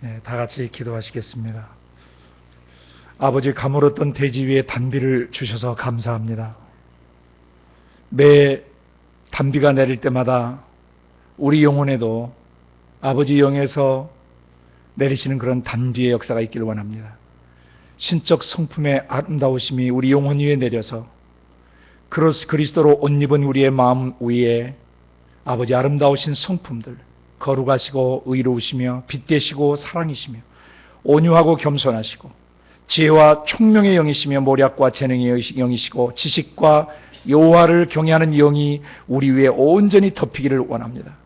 네, 다 같이 기도하시겠습니다. 아버지, 가물었던 대지 위에 단비를 주셔서 감사합니다. 매 단비가 내릴 때마다 우리 영혼에도 아버지 영에서 내리시는 그런 단비의 역사가 있기를 원합니다. 신적 성품의 아름다우심이 우리 영혼 위에 내려서 그리스도로 옷 입은 우리의 마음 위에 아버지 아름다우신 성품들, 거룩하시고 의로우시며 빛되시고 사랑이시며 온유하고 겸손하시고 지혜와 총명의 영이시며 모략과 재능의 영이시고 지식과 여호와를 경외하는 영이 우리 위에 온전히 덮이기를 원합니다.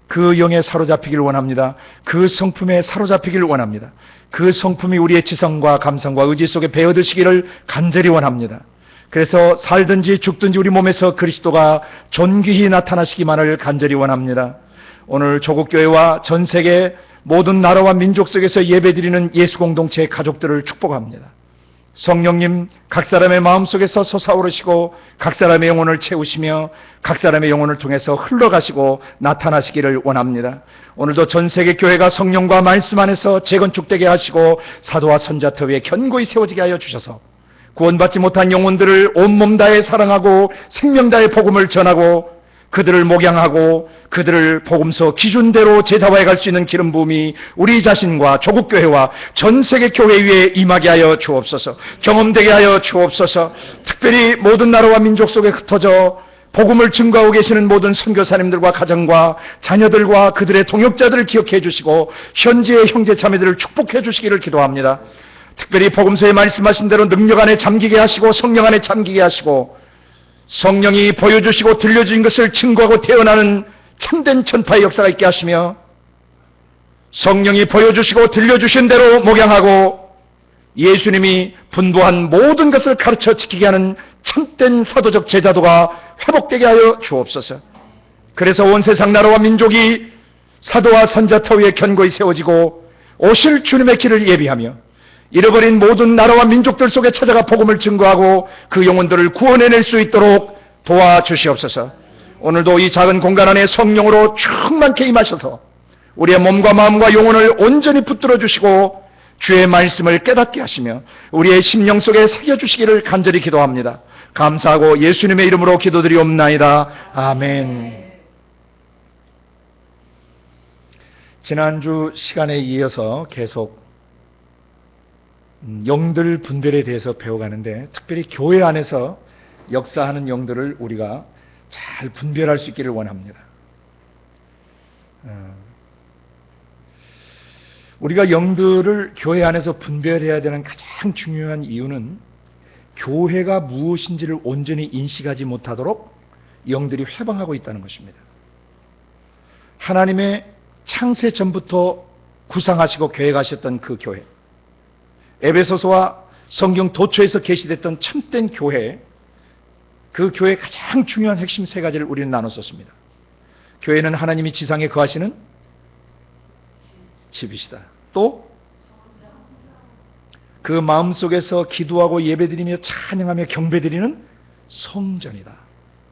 그 영에 사로잡히기를 원합니다. 그 성품에 사로잡히기를 원합니다. 그 성품이 우리의 지성과 감성과 의지 속에 배어드시기를 간절히 원합니다. 그래서 살든지 죽든지 우리 몸에서 그리스도가 존귀히 나타나시기만을 간절히 원합니다. 오늘 조국교회와 전 세계 모든 나라와 민족 속에서 예배드리는 예수 공동체의 가족들을 축복합니다. 성령님, 각 사람의 마음속에서 솟아오르시고 각 사람의 영혼을 채우시며 각 사람의 영혼을 통해서 흘러가시고 나타나시기를 원합니다. 오늘도 전 세계 교회가 성령과 말씀 안에서 재건축되게 하시고 사도와 선자터 위에 견고히 세워지게 하여 주셔서 구원받지 못한 영혼들을 온몸 다해 사랑하고 생명 다해 복음을 전하고 그들을 목양하고 그들을 복음서 기준대로 제자화해 갈 수 있는 기름 부음이 우리 자신과 조국교회와 전 세계 교회 위에 임하게 하여 주옵소서. 경험되게 하여 주옵소서. 특별히 모든 나라와 민족 속에 흩어져 복음을 증거하고 계시는 모든 선교사님들과 가정과 자녀들과 그들의 동역자들을 기억해 주시고 현지의 형제 자매들을 축복해 주시기를 기도합니다. 특별히 복음서에 말씀하신 대로 능력 안에 잠기게 하시고 성령 안에 잠기게 하시고 성령이 보여주시고 들려주신 것을 증거하고 태어나는 참된 천파의 역사가 있게 하시며 성령이 보여주시고 들려주신 대로 목양하고 예수님이 분부한 모든 것을 가르쳐 지키게 하는 참된 사도적 제자도가 회복되게 하여 주옵소서. 그래서 온 세상 나라와 민족이 사도와 선자터 위에 견고히 세워지고 오실 주님의 길을 예비하며 잃어버린 모든 나라와 민족들 속에 찾아가 복음을 증거하고 그 영혼들을 구원해낼 수 있도록 도와주시옵소서. 오늘도 이 작은 공간 안에 성령으로 충만케 임하셔서 우리의 몸과 마음과 영혼을 온전히 붙들어 주시고 주의 말씀을 깨닫게 하시며 우리의 심령 속에 새겨주시기를 간절히 기도합니다. 감사하고 예수님의 이름으로 기도드리옵나이다. 아멘. 지난주 시간에 이어서 계속 영들 분별에 대해서 배워가는데 특별히 교회 안에서 역사하는 영들을 우리가 잘 분별할 수 있기를 원합니다. 우리가 영들을 교회 안에서 분별해야 되는 가장 중요한 이유는 교회가 무엇인지를 온전히 인식하지 못하도록 영들이 회방하고 있다는 것입니다. 하나님의 창세 전부터 구상하시고 계획하셨던 그 교회, 에베소서와 성경 도초에서 계시됐던 참된 교회, 그 교회의 가장 중요한 핵심 세 가지를 우리는 나눴었습니다. 교회는 하나님이 지상에 거하시는 집이시다. 또 그 마음속에서 기도하고 예배드리며 찬양하며 경배드리는 성전이다.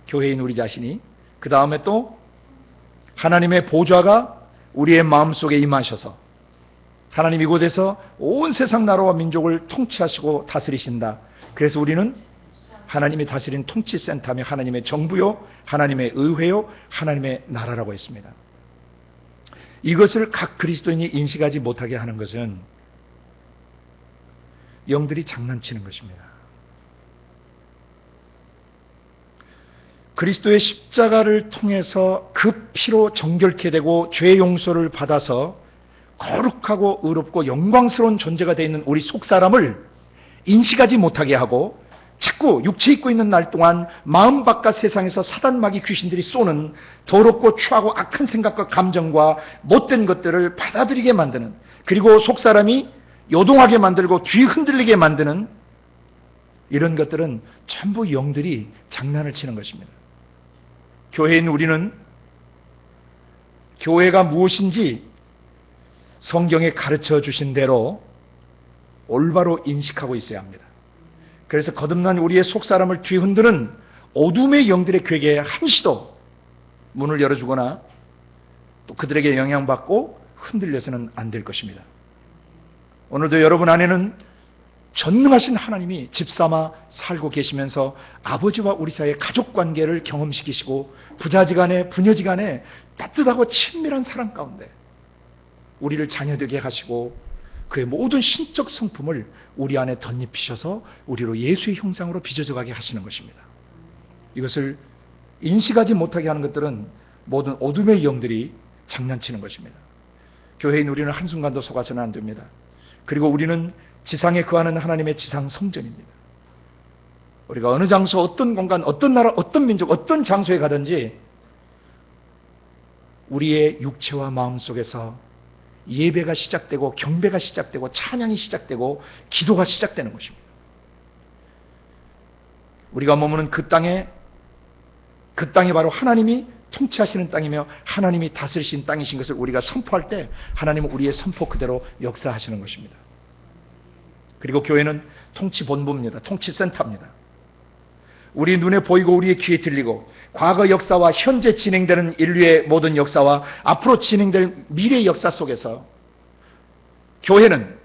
교회인 우리 자신이. 그 다음에 또 하나님의 보좌가 우리의 마음속에 임하셔서 하나님 이곳에서 온 세상 나라와 민족을 통치하시고 다스리신다. 그래서 우리는 하나님이 다스린 통치센터며 하나님의 정부요, 하나님의 의회요, 하나님의 나라라고 했습니다. 이것을 각 그리스도인이 인식하지 못하게 하는 것은 영들이 장난치는 것입니다. 그리스도의 십자가를 통해서 그 피로 정결케 되고 죄 용서를 받아서 거룩하고 의롭고 영광스러운 존재가 되어 있는 우리 속사람을 인식하지 못하게 하고 자꾸 육체 입고 있는 날 동안 마음 바깥 세상에서 사단마귀 귀신들이 쏘는 더럽고 추하고 악한 생각과 감정과 못된 것들을 받아들이게 만드는, 그리고 속사람이 요동하게 만들고 뒤 흔들리게 만드는 이런 것들은 전부 영들이 장난을 치는 것입니다. 교회인 우리는 교회가 무엇인지 성경에 가르쳐 주신 대로 올바로 인식하고 있어야 합니다. 그래서 거듭난 우리의 속사람을 뒤흔드는 어둠의 영들의 괴계에 한시도 문을 열어주거나 또 그들에게 영향받고 흔들려서는 안 될 것입니다. 오늘도 여러분 안에는 전능하신 하나님이 집삼아 살고 계시면서 아버지와 우리 사이의 가족관계를 경험시키시고 부자지간에 부녀지간에 따뜻하고 친밀한 사랑 가운데 우리를 자녀되게 하시고 그의 모든 신적 성품을 우리 안에 덧입히셔서 우리로 예수의 형상으로 빚어져 가게 하시는 것입니다. 이것을 인식하지 못하게 하는 것들은 모든 어둠의 영들이 장난치는 것입니다. 교회인 우리는 한순간도 속아서는 안 됩니다. 그리고 우리는 지상에 거하는 하나님의 지상 성전입니다. 우리가 어느 장소, 어떤 공간, 어떤 나라, 어떤 민족, 어떤 장소에 가든지 우리의 육체와 마음 속에서 예배가 시작되고 경배가 시작되고 찬양이 시작되고 기도가 시작되는 것입니다. 우리가 머무는 그 땅이 바로 하나님이 통치하시는 땅이며 하나님이 다스리신 땅이신 것을 우리가 선포할 때 하나님은 우리의 선포 그대로 역사하시는 것입니다. 그리고 교회는 통치 본부입니다. 통치센터입니다. 우리 눈에 보이고 우리의 귀에 들리고 과거 역사와 현재 진행되는 인류의 모든 역사와 앞으로 진행될 미래의 역사 속에서 교회는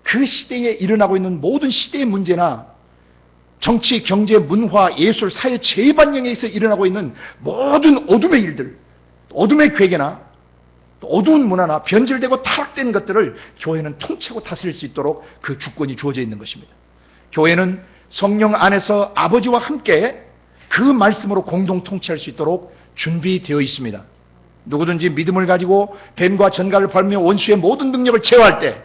그 시대에 일어나고 있는 모든 시대의 문제나 정치, 경제, 문화, 예술, 사회 제반영에서 일어나고 있는 모든 어둠의 일들, 어둠의 괴계나 어두운 문화나 변질되고 타락된 것들을 교회는 통치하고 다스릴 수 있도록 그 주권이 주어져 있는 것입니다. 교회는 성령 안에서 아버지와 함께 그 말씀으로 공동 통치할 수 있도록 준비되어 있습니다. 누구든지 믿음을 가지고 뱀과 전갈을 밟으며 원수의 모든 능력을 제어할 때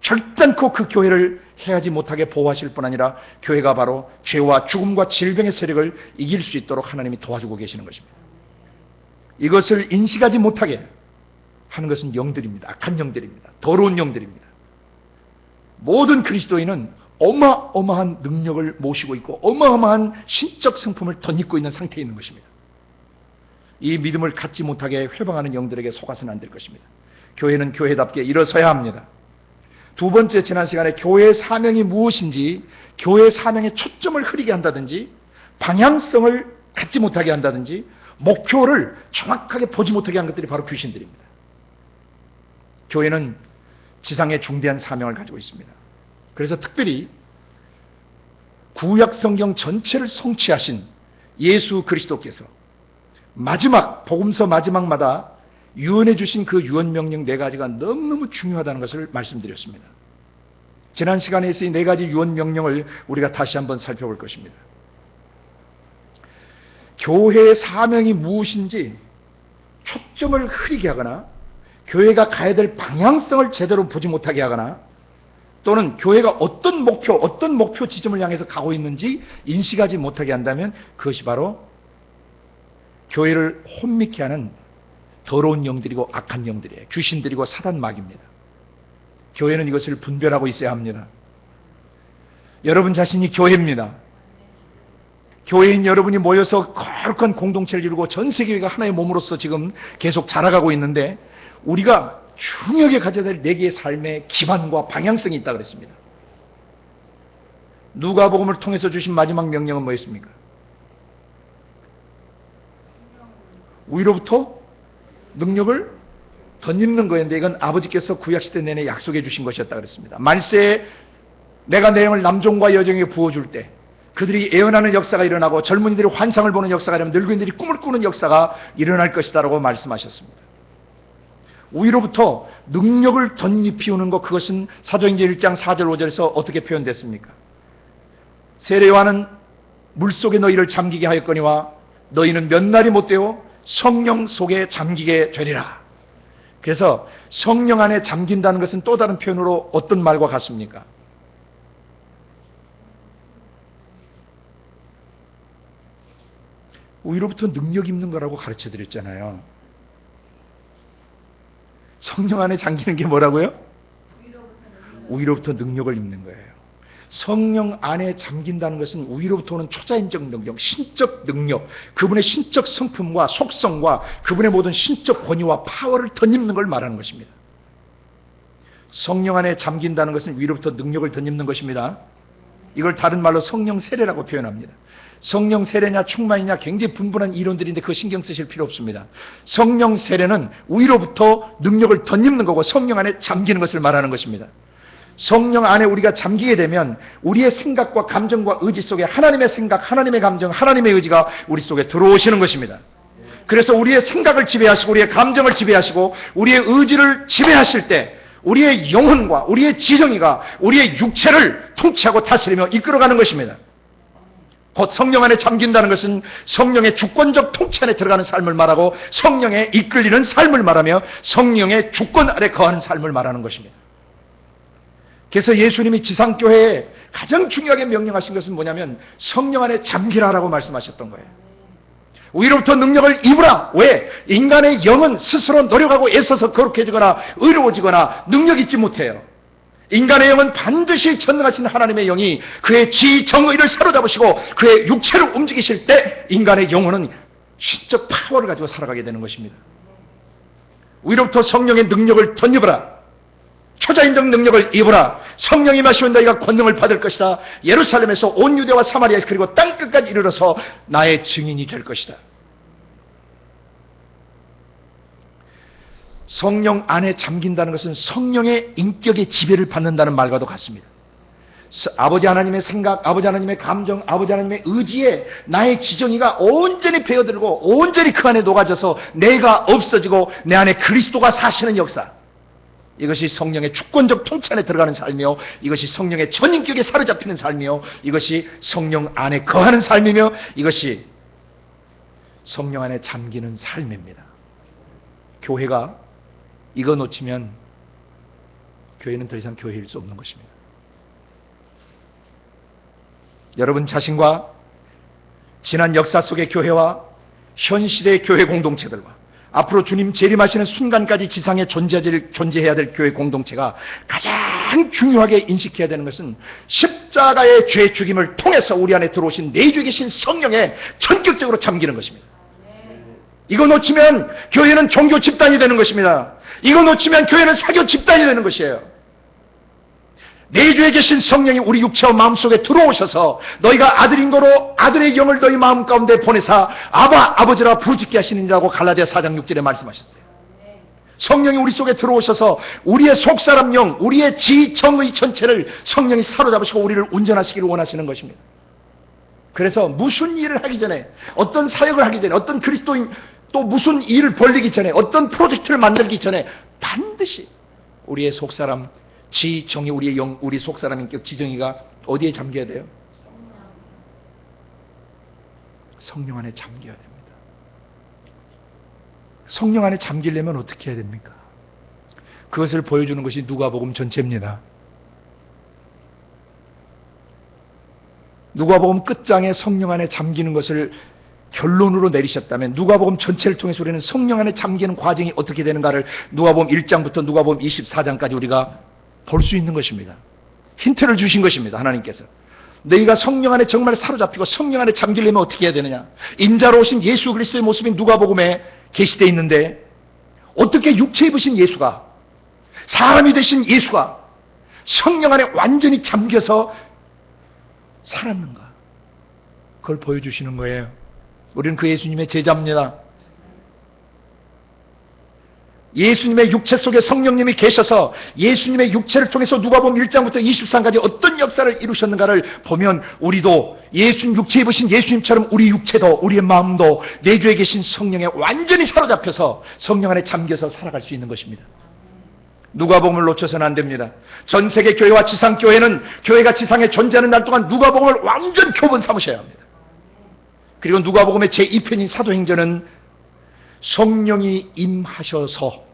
결단코 그 교회를 해하지 못하게 보호하실 뿐 아니라 교회가 바로 죄와 죽음과 질병의 세력을 이길 수 있도록 하나님이 도와주고 계시는 것입니다. 이것을 인식하지 못하게 하는 것은 영들입니다. 악한 영들입니다. 더러운 영들입니다. 모든 그리스도인은 어마어마한 능력을 모시고 있고 어마어마한 신적 성품을 덧입고 있는 상태에 있는 것입니다. 이 믿음을 갖지 못하게 회방하는 영들에게 속아서는 안 될 것입니다. 교회는 교회답게 일어서야 합니다. 두 번째, 지난 시간에 교회의 사명이 무엇인지, 교회의 사명의 초점을 흐리게 한다든지 방향성을 갖지 못하게 한다든지 목표를 정확하게 보지 못하게 하는 것들이 바로 귀신들입니다. 교회는 지상의 중대한 사명을 가지고 있습니다. 그래서 특별히 구약 성경 전체를 성취하신 예수 그리스도께서 마지막 복음서 마지막마다 유언해 주신 그 유언 명령 4가지가 너무너무 중요하다는 것을 말씀드렸습니다. 지난 시간에 있은 4가지 유언 명령을 우리가 다시 한번 살펴볼 것입니다. 교회의 사명이 무엇인지 초점을 흐리게 하거나 교회가 가야 될 방향성을 제대로 보지 못하게 하거나 또는 교회가 어떤 목표 지점을 향해서 가고 있는지 인식하지 못하게 한다면 그것이 바로 교회를 혼미케 하는 더러운 영들이고 악한 영들이에요. 귀신들이고 사단마귀입니다. 교회는 이것을 분별하고 있어야 합니다. 여러분 자신이 교회입니다. 교회인 여러분이 모여서 거룩한 공동체를 이루고 전 세계가 하나의 몸으로서 지금 계속 자라가고 있는데 우리가 중요하게 가져야 될 4개의 삶의 기반과 방향성이 있다고 그랬습니다. 누가복음을 통해서 주신 마지막 명령은 뭐였습니까? 위로부터 능력을 덧입는 거였는데 이건 아버지께서 구약시대 내내 약속해 주신 것이었다 그랬습니다. 말세에 내가 내 영을 남종과 여종에게 부어줄 때 그들이 예언하는 역사가 일어나고 젊은이들이 환상을 보는 역사가 일어나면 늙은이들이 꿈을 꾸는 역사가 일어날 것이다 라고 말씀하셨습니다. 위로부터 능력을 덧입히우는 것, 그것은 사도행전 1장 4절 5절에서 어떻게 표현됐습니까? 세례요한은 물속에 너희를 잠기게 하였거니와 너희는 몇 날이 못되어 성령 속에 잠기게 되리라. 그래서 성령 안에 잠긴다는 것은 또 다른 표현으로 어떤 말과 같습니까? 위로부터 능력 입는 거라고 가르쳐 드렸잖아요. 성령 안에 잠기는 게 뭐라고요? 위로부터 능력을 입는 거예요. 성령 안에 잠긴다는 것은 위로부터 오는 초자연적 능력, 신적 능력, 그분의 신적 성품과 속성과 그분의 모든 신적 권위와 파워를 덧입는 걸 말하는 것입니다. 성령 안에 잠긴다는 것은 위로부터 능력을 덧입는 것입니다. 이걸 다른 말로 성령 세례라고 표현합니다. 성령 세례냐 충만이냐 굉장히 분분한 이론들인데 그거 신경 쓰실 필요 없습니다. 성령 세례는 위로부터 능력을 덧입는 거고 성령 안에 잠기는 것을 말하는 것입니다. 성령 안에 우리가 잠기게 되면 우리의 생각과 감정과 의지 속에 하나님의 생각, 하나님의 감정, 하나님의 의지가 우리 속에 들어오시는 것입니다. 그래서 우리의 생각을 지배하시고 우리의 감정을 지배하시고 우리의 의지를 지배하실 때 우리의 영혼과 우리의 지정의가 우리의 육체를 통치하고 다스리며 이끌어가는 것입니다. 곧 성령 안에 잠긴다는 것은 성령의 주권적 통치 안에 들어가는 삶을 말하고 성령에 이끌리는 삶을 말하며 성령의 주권 아래 거하는 삶을 말하는 것입니다. 그래서 예수님이 지상교회에 가장 중요하게 명령하신 것은 뭐냐면 성령 안에 잠기라라고 말씀하셨던 거예요. 위로부터 능력을 입으라. 왜? 인간의 영은 스스로 노력하고 애써서 거룩해지거나 의로워지거나 능력 있지 못해요. 인간의 영은 반드시 전능하신 하나님의 영이 그의 지정의를 사로잡으시고 그의 육체를 움직이실 때 인간의 영혼은 신적 파워를 가지고 살아가게 되는 것입니다. 위로부터 성령의 능력을 덧입어라. 초자인적 능력을 입으라. 성령이 마시면 너희가 권능을 받을 것이다. 예루살렘에서 온 유대와 사마리아 그리고 땅끝까지 이르러서 나의 증인이 될 것이다. 성령 안에 잠긴다는 것은 성령의 인격의 지배를 받는다는 말과도 같습니다. 아버지 하나님의 생각, 아버지 하나님의 감정, 아버지 하나님의 의지에 나의 지정의가 온전히 배어들고 온전히 그 안에 녹아져서 내가 없어지고 내 안에 그리스도가 사시는 역사. 이것이 성령의 주권적 통치 안에 들어가는 삶이요, 이것이 성령의 전인격에 사로잡히는 삶이요, 이것이 성령 안에 거하는 삶이며 이것이 성령 안에 잠기는 삶입니다. 교회가 이거 놓치면 교회는 더 이상 교회일 수 없는 것입니다. 여러분 자신과 지난 역사 속의 교회와 현 시대의 교회 공동체들과 앞으로 주님 재림하시는 순간까지 지상에 존재해야 될 교회 공동체가 가장 중요하게 인식해야 되는 것은 십자가의 죄 죽임을 통해서 우리 안에 들어오신 내주에 계신 성령에 전격적으로 잠기는 것입니다. 이거 놓치면 교회는 종교 집단이 되는 것입니다. 이거 놓치면 교회는 사교 집단이 되는 것이에요. 내주에 계신 성령이 우리 육체와 마음속에 들어오셔서 너희가 아들인 거로 아들의 영을 너희 마음 가운데 보내사 아버지라 부르짖게 하시느니라고 갈라디아 4장 6절에 말씀하셨어요. 성령이 우리 속에 들어오셔서 우리의 속사람 영, 우리의 지정의 전체를 성령이 사로잡으시고 우리를 운전하시기를 원하시는 것입니다. 그래서 무슨 일을 하기 전에, 어떤 사역을 하기 전에, 어떤 그리스도인 또 무슨 일을 벌리기 전에, 어떤 프로젝트를 만들기 전에 반드시 우리의 속사람 지정이, 우리의 영, 우리 속사람 인격 지정이가 어디에 잠겨야 돼요? 성령 안에 잠겨야 됩니다. 성령 안에 잠기려면 어떻게 해야 됩니까? 그것을 보여주는 것이 누가복음 전체입니다. 누가복음 끝장에 성령 안에 잠기는 것을 결론으로 내리셨다면 누가복음 전체를 통해서 우리는 성령 안에 잠기는 과정이 어떻게 되는가를 누가복음 1장부터 누가복음 24장까지 우리가 볼 수 있는 것입니다. 힌트를 주신 것입니다. 하나님께서. 너희가 성령 안에 정말 사로잡히고 성령 안에 잠기려면 어떻게 해야 되느냐. 인자로 오신 예수 그리스도의 모습이 누가복음에 게시되어 있는데 어떻게 육체 입으신 예수가, 사람이 되신 예수가 성령 안에 완전히 잠겨서 살았는가. 그걸 보여주시는 거예요. 우리는 그 예수님의 제자입니다. 예수님의 육체 속에 성령님이 계셔서 예수님의 육체를 통해서 누가복음 1장부터 23장까지 어떤 역사를 이루셨는가를 보면 우리도 예수님 육체 입으신 예수님처럼 우리 육체도 우리의 마음도 내주에 계신 성령에 완전히 사로잡혀서 성령 안에 잠겨서 살아갈 수 있는 것입니다. 누가복음을 놓쳐서는 안 됩니다. 전 세계 교회와 지상교회는 교회가 지상에 존재하는 날 동안 누가복음을 완전 교본 삼으셔야 합니다. 그리고 누가복음의 제2편인 사도행전은 성령이 임하셔서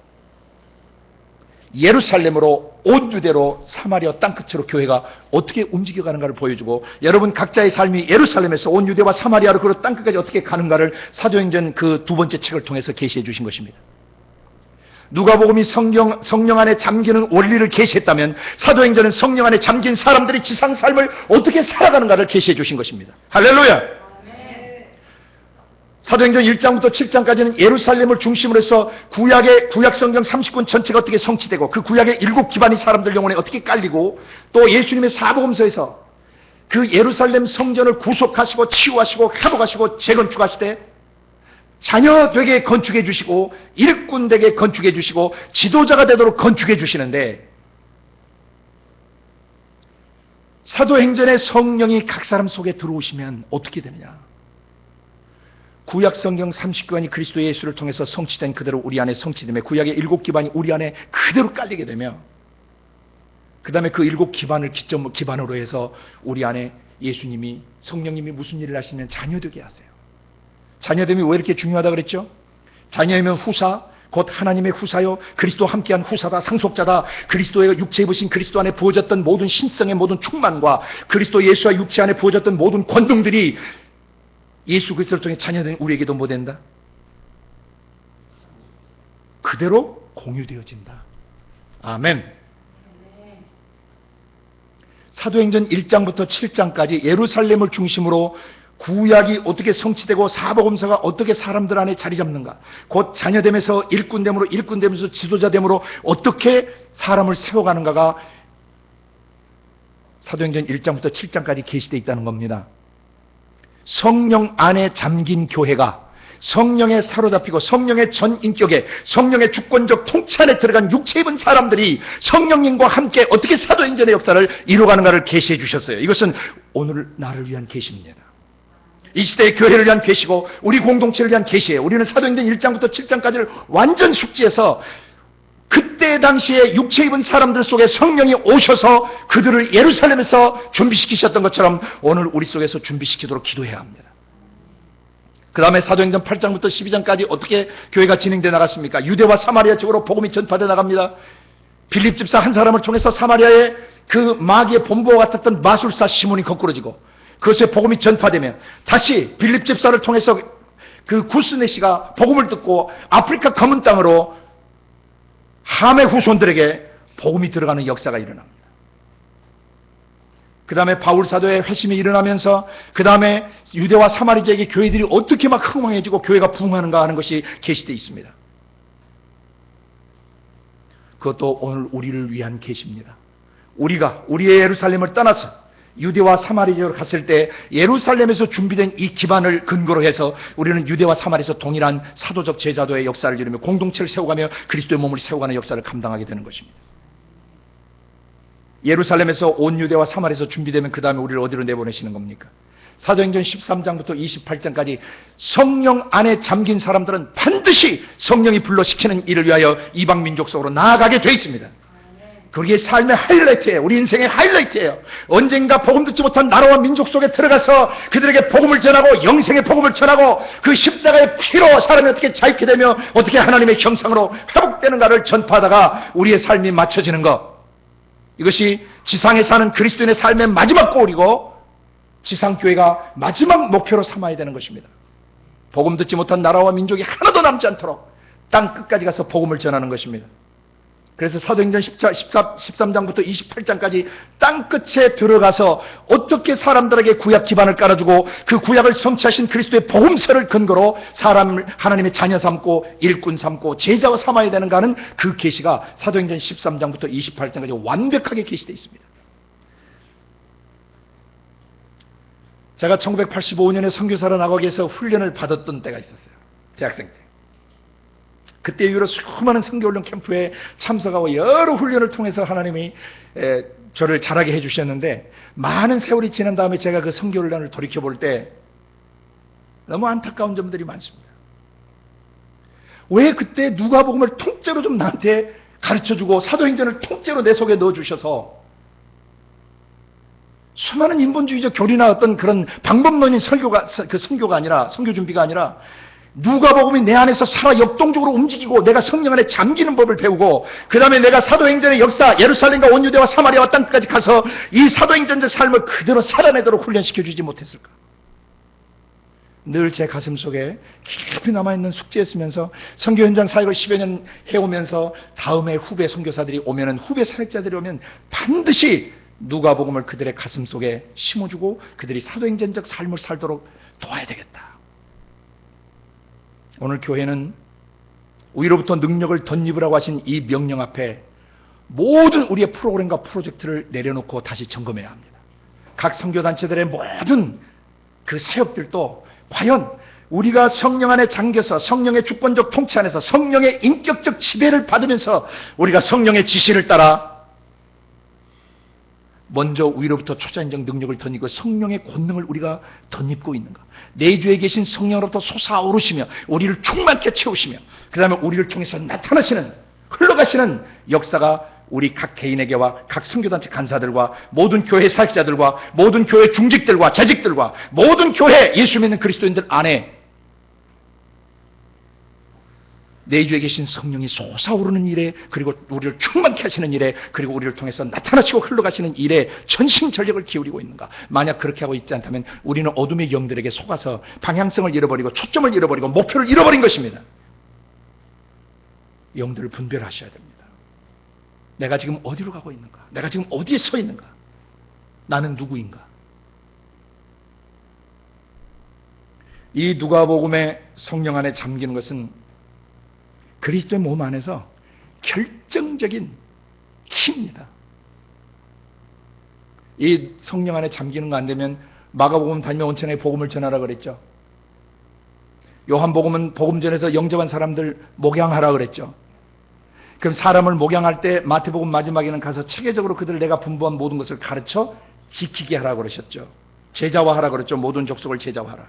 예루살렘으로 온 유대로 사마리아 땅끝으로 교회가 어떻게 움직여가는가를 보여주고 여러분 각자의 삶이 예루살렘에서 온 유대와 사마리아로 그리고 땅끝까지 어떻게 가는가를 사도행전 그 두 번째 책을 통해서 계시해 주신 것입니다. 누가복음이 성령 안에 잠기는 원리를 계시했다면 사도행전은 성령 안에 잠긴 사람들이 지상 삶을 어떻게 살아가는가를 계시해 주신 것입니다. 할렐루야! 사도행전 1장부터 7장까지는 예루살렘을 중심으로 해서 구약 성경 30권 전체가 어떻게 성취되고 그 구약의 7 기반이 사람들 영혼에 어떻게 깔리고 또 예수님의 사복음서에서 그 예루살렘 성전을 구속하시고 치유하시고 회복하시고 재건축하실 때 자녀 되게 건축해 주시고 일꾼 되게 건축해 주시고 지도자가 되도록 건축해 주시는데, 사도행전의 성령이 각 사람 속에 들어오시면 어떻게 되느냐? 구약 성경 30기관이 그리스도 예수를 통해서 성취된 그대로 우리 안에 성취되며, 구약의 7기반이 우리 안에 그대로 깔리게 되며, 그 다음에 그 7기반을 기반으로 해서 우리 안에 예수님이, 성령님이 무슨 일을 하시면 자녀되게 하세요. 자녀됨이 왜 이렇게 중요하다 그랬죠? 자녀이면 후사, 곧 하나님의 후사요, 그리스도와 함께한 후사다, 상속자다. 그리스도의 육체 입으신 그리스도 안에 부어졌던 모든 신성의 모든 충만과 그리스도 예수와 육체 안에 부어졌던 모든 권능들이 예수 그리스도를 통해 자녀된 우리에게도 뭐 된다? 그대로 공유되어진다. 아멘. 사도행전 1장부터 7장까지 예루살렘을 중심으로 구약이 어떻게 성취되고 사복음서가 어떻게 사람들 안에 자리 잡는가, 곧 자녀됨에서 일꾼됨으로, 일꾼됨에서 지도자됨으로 어떻게 사람을 세워가는가가 사도행전 1장부터 7장까지 계시되어 있다는 겁니다. 성령 안에 잠긴 교회가 성령에 사로잡히고 성령의 전인격에, 성령의 주권적 통치 안에 들어간 육체 입은 사람들이 성령님과 함께 어떻게 사도행전의 역사를 이루어가는가를 계시해 주셨어요. 이것은 오늘 나를 위한 계시입니다. 이 시대의 교회를 위한 계시고 우리 공동체를 위한 계시예요. 우리는 사도행전 1장부터 7장까지를 완전 숙지해서 그때 당시에 육체 입은 사람들 속에 성령이 오셔서 그들을 예루살렘에서 준비시키셨던 것처럼 오늘 우리 속에서 준비시키도록 기도해야 합니다. 그 다음에 사도행전 8장부터 12장까지 어떻게 교회가 진행되어 나갔습니까? 유대와 사마리아 지역으로 복음이 전파되어 나갑니다. 빌립 집사 한 사람을 통해서 사마리아의 그 마귀의 본보와 같았던 마술사 시몬이 거꾸러지고, 그것에 복음이 전파되면 다시 빌립 집사를 통해서 그 구스네시가 복음을 듣고 아프리카 검은 땅으로 함의 후손들에게 복음이 들어가는 역사가 일어납니다. 그 다음에 바울 사도의 회심이 일어나면서 그 다음에 유대와 사마리 지역의 교회들이 어떻게 막 흥망해지고 교회가 부흥하는가 하는 것이 계시되어 있습니다. 그것도 오늘 우리를 위한 계시입니다. 우리가 우리의 예루살렘을 떠나서 유대와 사마리 지역으로 갔을 때 예루살렘에서 준비된 이 기반을 근거로 해서 우리는 유대와 사마리에서 동일한 사도적 제자도의 역사를 이루며 공동체를 세워가며 그리스도의 몸을 세워가는 역사를 감당하게 되는 것입니다. 예루살렘에서 온 유대와 사마리에서 준비되면 그 다음에 우리를 어디로 내보내시는 겁니까? 사도행전 13장부터 28장까지 성령 안에 잠긴 사람들은 반드시 성령이 불러시키는 일을 위하여 이방 민족 속으로 나아가게 되어 있습니다. 그게 삶의 하이라이트예요. 우리 인생의 하이라이트예요. 언젠가 복음 듣지 못한 나라와 민족 속에 들어가서 그들에게 복음을 전하고 영생의 복음을 전하고 그 십자가의 피로 사람이 어떻게 자유케 되며 어떻게 하나님의 형상으로 회복되는가를 전파하다가 우리의 삶이 맞춰지는 것, 이것이 지상에 사는 그리스도인의 삶의 마지막 고울이고 지상교회가 마지막 목표로 삼아야 되는 것입니다. 복음 듣지 못한 나라와 민족이 하나도 남지 않도록 땅 끝까지 가서 복음을 전하는 것입니다. 그래서 사도행전 13장부터 28장까지 땅끝에 들어가서 어떻게 사람들에게 구약 기반을 깔아주고 그 구약을 성취하신 그리스도의 복음서를 근거로 사람을 하나님의 자녀 삼고 일꾼 삼고 제자와 삼아야 되는가 하는 그 계시가 사도행전 13장부터 28장까지 완벽하게 계시되어 있습니다. 제가 1985년에 선교사로 나가기 위해서 훈련을 받았던 때가 있었어요. 대학생 때. 그때 이후로 수많은 선교훈련 캠프에 참석하고 여러 훈련을 통해서 하나님이 저를 자라게 해주셨는데, 많은 세월이 지난 다음에 제가 그 선교훈련을 돌이켜볼 때 너무 안타까운 점들이 많습니다. 왜 그때 누가복음을 통째로 좀 나한테 가르쳐주고 사도행전을 통째로 내 속에 넣어주셔서 수많은 인본주의적 교리나 어떤 그런 방법론인 선교가 아니라, 선교 준비가 아니라 누가복음이 내 안에서 살아 역동적으로 움직이고 내가 성령 안에 잠기는 법을 배우고 그 다음에 내가 사도행전의 역사, 예루살렘과 온 유대와 사마리아와 땅끝까지 가서 이 사도행전적 삶을 그대로 살아내도록 훈련시켜주지 못했을까? 늘 제 가슴 속에 깊이 남아있는 숙제였으면서 선교 현장 사역을 10여 년 해오면서 다음에 후배 선교사들이 오면은, 후배 사역자들이 오면 반드시 누가복음을 그들의 가슴 속에 심어주고 그들이 사도행전적 삶을 살도록 도와야 되겠다. 오늘 교회는 위로부터 능력을 덧입으라고 하신 이 명령 앞에 모든 우리의 프로그램과 프로젝트를 내려놓고 다시 점검해야 합니다. 각 선교단체들의 모든 그 사역들도 과연 우리가 성령 안에 잠겨서 성령의 주권적 통치 안에서 성령의 인격적 지배를 받으면서 우리가 성령의 지시를 따라 먼저 위로부터 초자연적 능력을 덧입고 성령의 권능을 우리가 덧입고 있는가? 내주에 계신 성령으로부터 솟아오르시며 우리를 충만케 채우시며 그 다음에 우리를 통해서 나타나시는 흘러가시는 역사가 우리 각 개인에게와 각 선교단체 간사들과 모든 교회 사역자들과 모든 교회 중직들과 재직들과 모든 교회 예수 믿는 그리스도인들 안에 내주에 계신 성령이 솟아오르는 일에 그리고 우리를 충만케 하시는 일에 그리고 우리를 통해서 나타나시고 흘러가시는 일에 전심전력을 기울이고 있는가? 만약 그렇게 하고 있지 않다면 우리는 어둠의 영들에게 속아서 방향성을 잃어버리고 초점을 잃어버리고 목표를 잃어버린 것입니다. 영들을 분별하셔야 됩니다. 내가 지금 어디로 가고 있는가? 내가 지금 어디에 서 있는가? 나는 누구인가? 이 누가복음의 성령 안에 잠기는 것은 그리스도의 몸 안에서 결정적인 키입니다. 이 성령 안에 잠기는 거 안 되면 마가복음 다니며 온천에 복음을 전하라 그랬죠. 요한복음은 복음 전에서 영접한 사람들 목양하라 그랬죠. 그럼 사람을 목양할 때 마태복음 마지막에는 가서 체계적으로 그들을 내가 분부한 모든 것을 가르쳐 지키게 하라 그러셨죠. 제자화하라 그랬죠. 모든 족속을 제자화하라.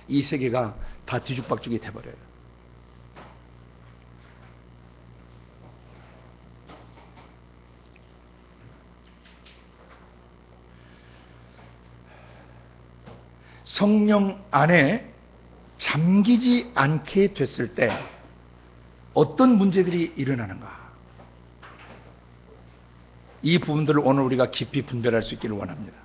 이 세계가 다 뒤죽박죽이 돼버려요. 성령 안에 잠기지 않게 됐을 때 어떤 문제들이 일어나는가? 이 부분들을 오늘 우리가 깊이 분별할 수 있기를 원합니다.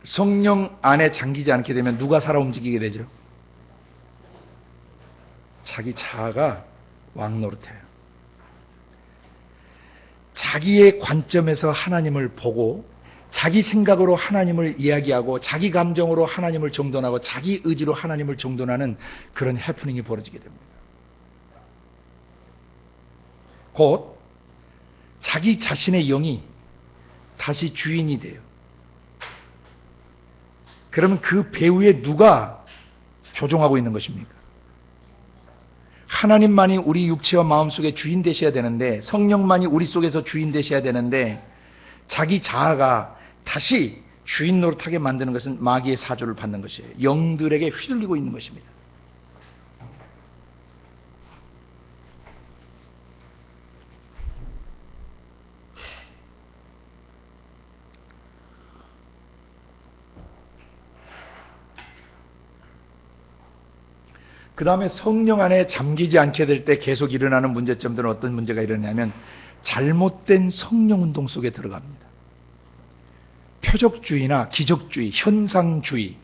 성령 안에 잠기지 않게 되면 누가 살아 움직이게 되죠? 자기 자아가 왕노릇해요. 자기의 관점에서 하나님을 보고 자기 생각으로 하나님을 이야기하고 자기 감정으로 하나님을 정돈하고 자기 의지로 하나님을 정돈하는 그런 해프닝이 벌어지게 됩니다. 곧 자기 자신의 영이 다시 주인이 돼요. 그러면 그 배후에 누가 조종하고 있는 것입니까? 하나님만이 우리 육체와 마음속에 주인 되셔야 되는데 성령만이 우리 속에서 주인 되셔야 되는데 자기 자아가 다시 주인 노릇하게 만드는 것은 마귀의 사조를 받는 것이에요. 영들에게 휘둘리고 있는 것입니다. 그 다음에 성령 안에 잠기지 않게 될 때 계속 일어나는 문제점들은 어떤 문제가 일어나냐면 잘못된 성령운동 속에 들어갑니다. 표적주의나 기적주의, 현상주의,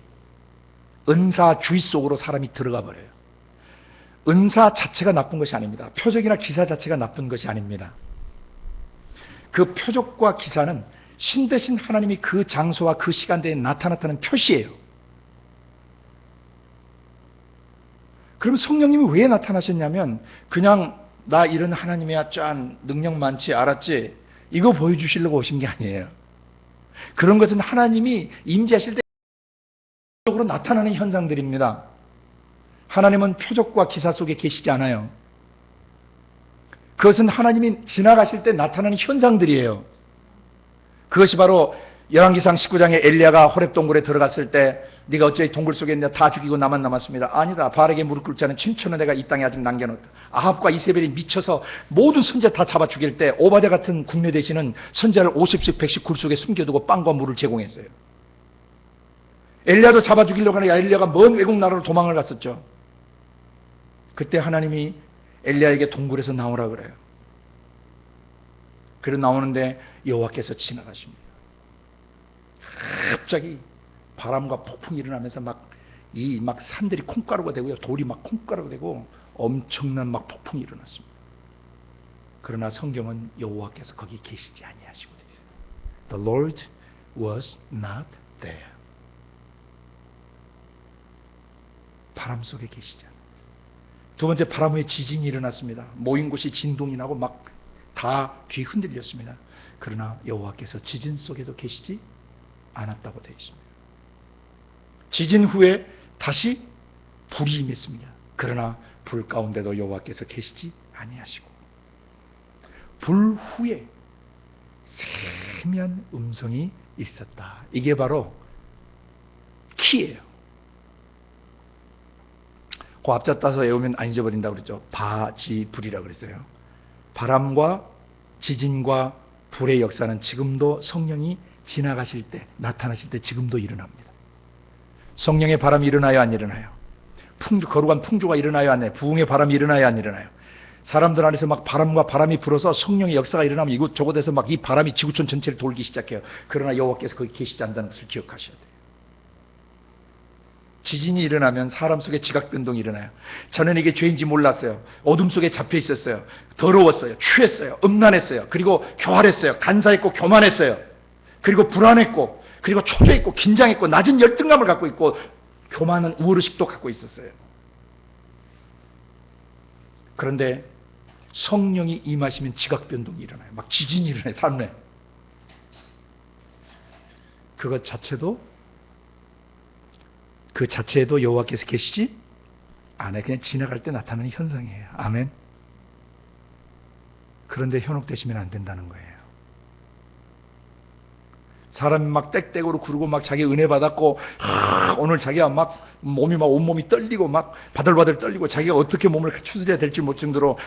은사주의 속으로 사람이 들어가 버려요. 은사 자체가 나쁜 것이 아닙니다. 표적이나 기사 자체가 나쁜 것이 아닙니다. 그 표적과 기사는 신 대신 하나님이 그 장소와 그 시간대에 나타났다는 표시예요. 그럼 성령님이 왜 나타나셨냐면 그냥 나 이런 하나님이야 짠 능력 많지 알았지 이거 보여주시려고 오신 게 아니에요. 그런 것은 하나님이 임재하실 때 적으로 나타나는 현상들입니다. 하나님은 표적과 기사 속에 계시지 않아요. 그것은 하나님이 지나가실 때 나타나는 현상들이에요. 그것이 바로 열왕기상 19장에 엘리야가 호렙 동굴에 들어갔을 때 네가 어찌 동굴 속에 있냐 다 죽이고 나만 남았습니다. 아니다. 바알에게 무릎 꿇지 않은 침천은 내가 이 땅에 아직 남겨놓았다. 아합과 이세벨이 미쳐서 모든 선자 다 잡아 죽일 때 오바댜 같은 국내 대신은 선자를 50씩 100씩 굴 속에 숨겨두고 빵과 물을 제공했어요. 엘리야도 잡아 죽이려고 하니까 엘리야가 먼 외국 나라로 도망을 갔었죠. 그때 하나님이 엘리야에게 동굴에서 나오라 그래요. 그래 나오는데 여호와께서 지나가십니다. 갑자기 바람과 폭풍이 일어나면서 막 산들이 콩가루가 되고요. 돌이 막 콩가루가 되고 엄청난 막 폭풍이 일어났습니다. 그러나 성경은 여호와께서 거기 계시지 아니하시고 되어 있어요. The Lord was not there. 바람 속에 계시잖아요. 두 번째 바람 후에 지진이 일어났습니다. 모인 곳이 진동이 나고 막 다 귀 흔들렸습니다. 그러나 여호와께서 지진 속에도 계시지 않았다고 되어 있습니다. 지진 후에 다시 불이 임했습니다. 그러나 불 가운데도 여호와께서 계시지 아니하시고, 불 후에 세미한 음성이 있었다. 이게 바로 키예요. 그 앞자 따서 외우면 안 잊어버린다고 그랬죠. 바지불이라고 그랬어요. 바람과 지진과 불의 역사는 지금도 성령이 지나가실 때, 나타나실 때 지금도 일어납니다. 성령의 바람이 일어나요, 안 일어나요? 거룩한 풍조가 일어나요, 안 일어나요? 부흥의 바람이 일어나요, 안 일어나요? 사람들 안에서 막 바람과 바람이 불어서 성령의 역사가 일어나면 이곳저곳에서 막 이 바람이 지구촌 전체를 돌기 시작해요. 그러나 여호와께서 거기 계시지 않다는 것을 기억하셔야 돼요. 지진이 일어나면 사람 속에 지각 변동이 일어나요. 저는 이게 죄인지 몰랐어요. 어둠 속에 잡혀 있었어요. 더러웠어요. 취했어요. 음란했어요. 그리고 교활했어요. 간사했고 교만했어요. 그리고 불안했고, 그리고 초조했고, 긴장했고, 낮은 열등감을 갖고 있고, 교만한 우월의식도 갖고 있었어요. 그런데 성령이 임하시면 지각 변동이 일어나요. 막 지진이 일어나요. 삶에. 그것 자체도, 그 자체에도 여호와께서 계시지 않아요. 그냥 지나갈 때 나타나는 현상이에요. 아멘. 그런데 현혹되시면 안 된다는 거예요. 사람이 막 땡땡으로 구르고 막 자기 은혜 받았고, 오늘 자기가 막 몸이 막 온몸이 떨리고 막 바들바들 떨리고 자기가 어떻게 몸을 추스려야 될지 못 정도로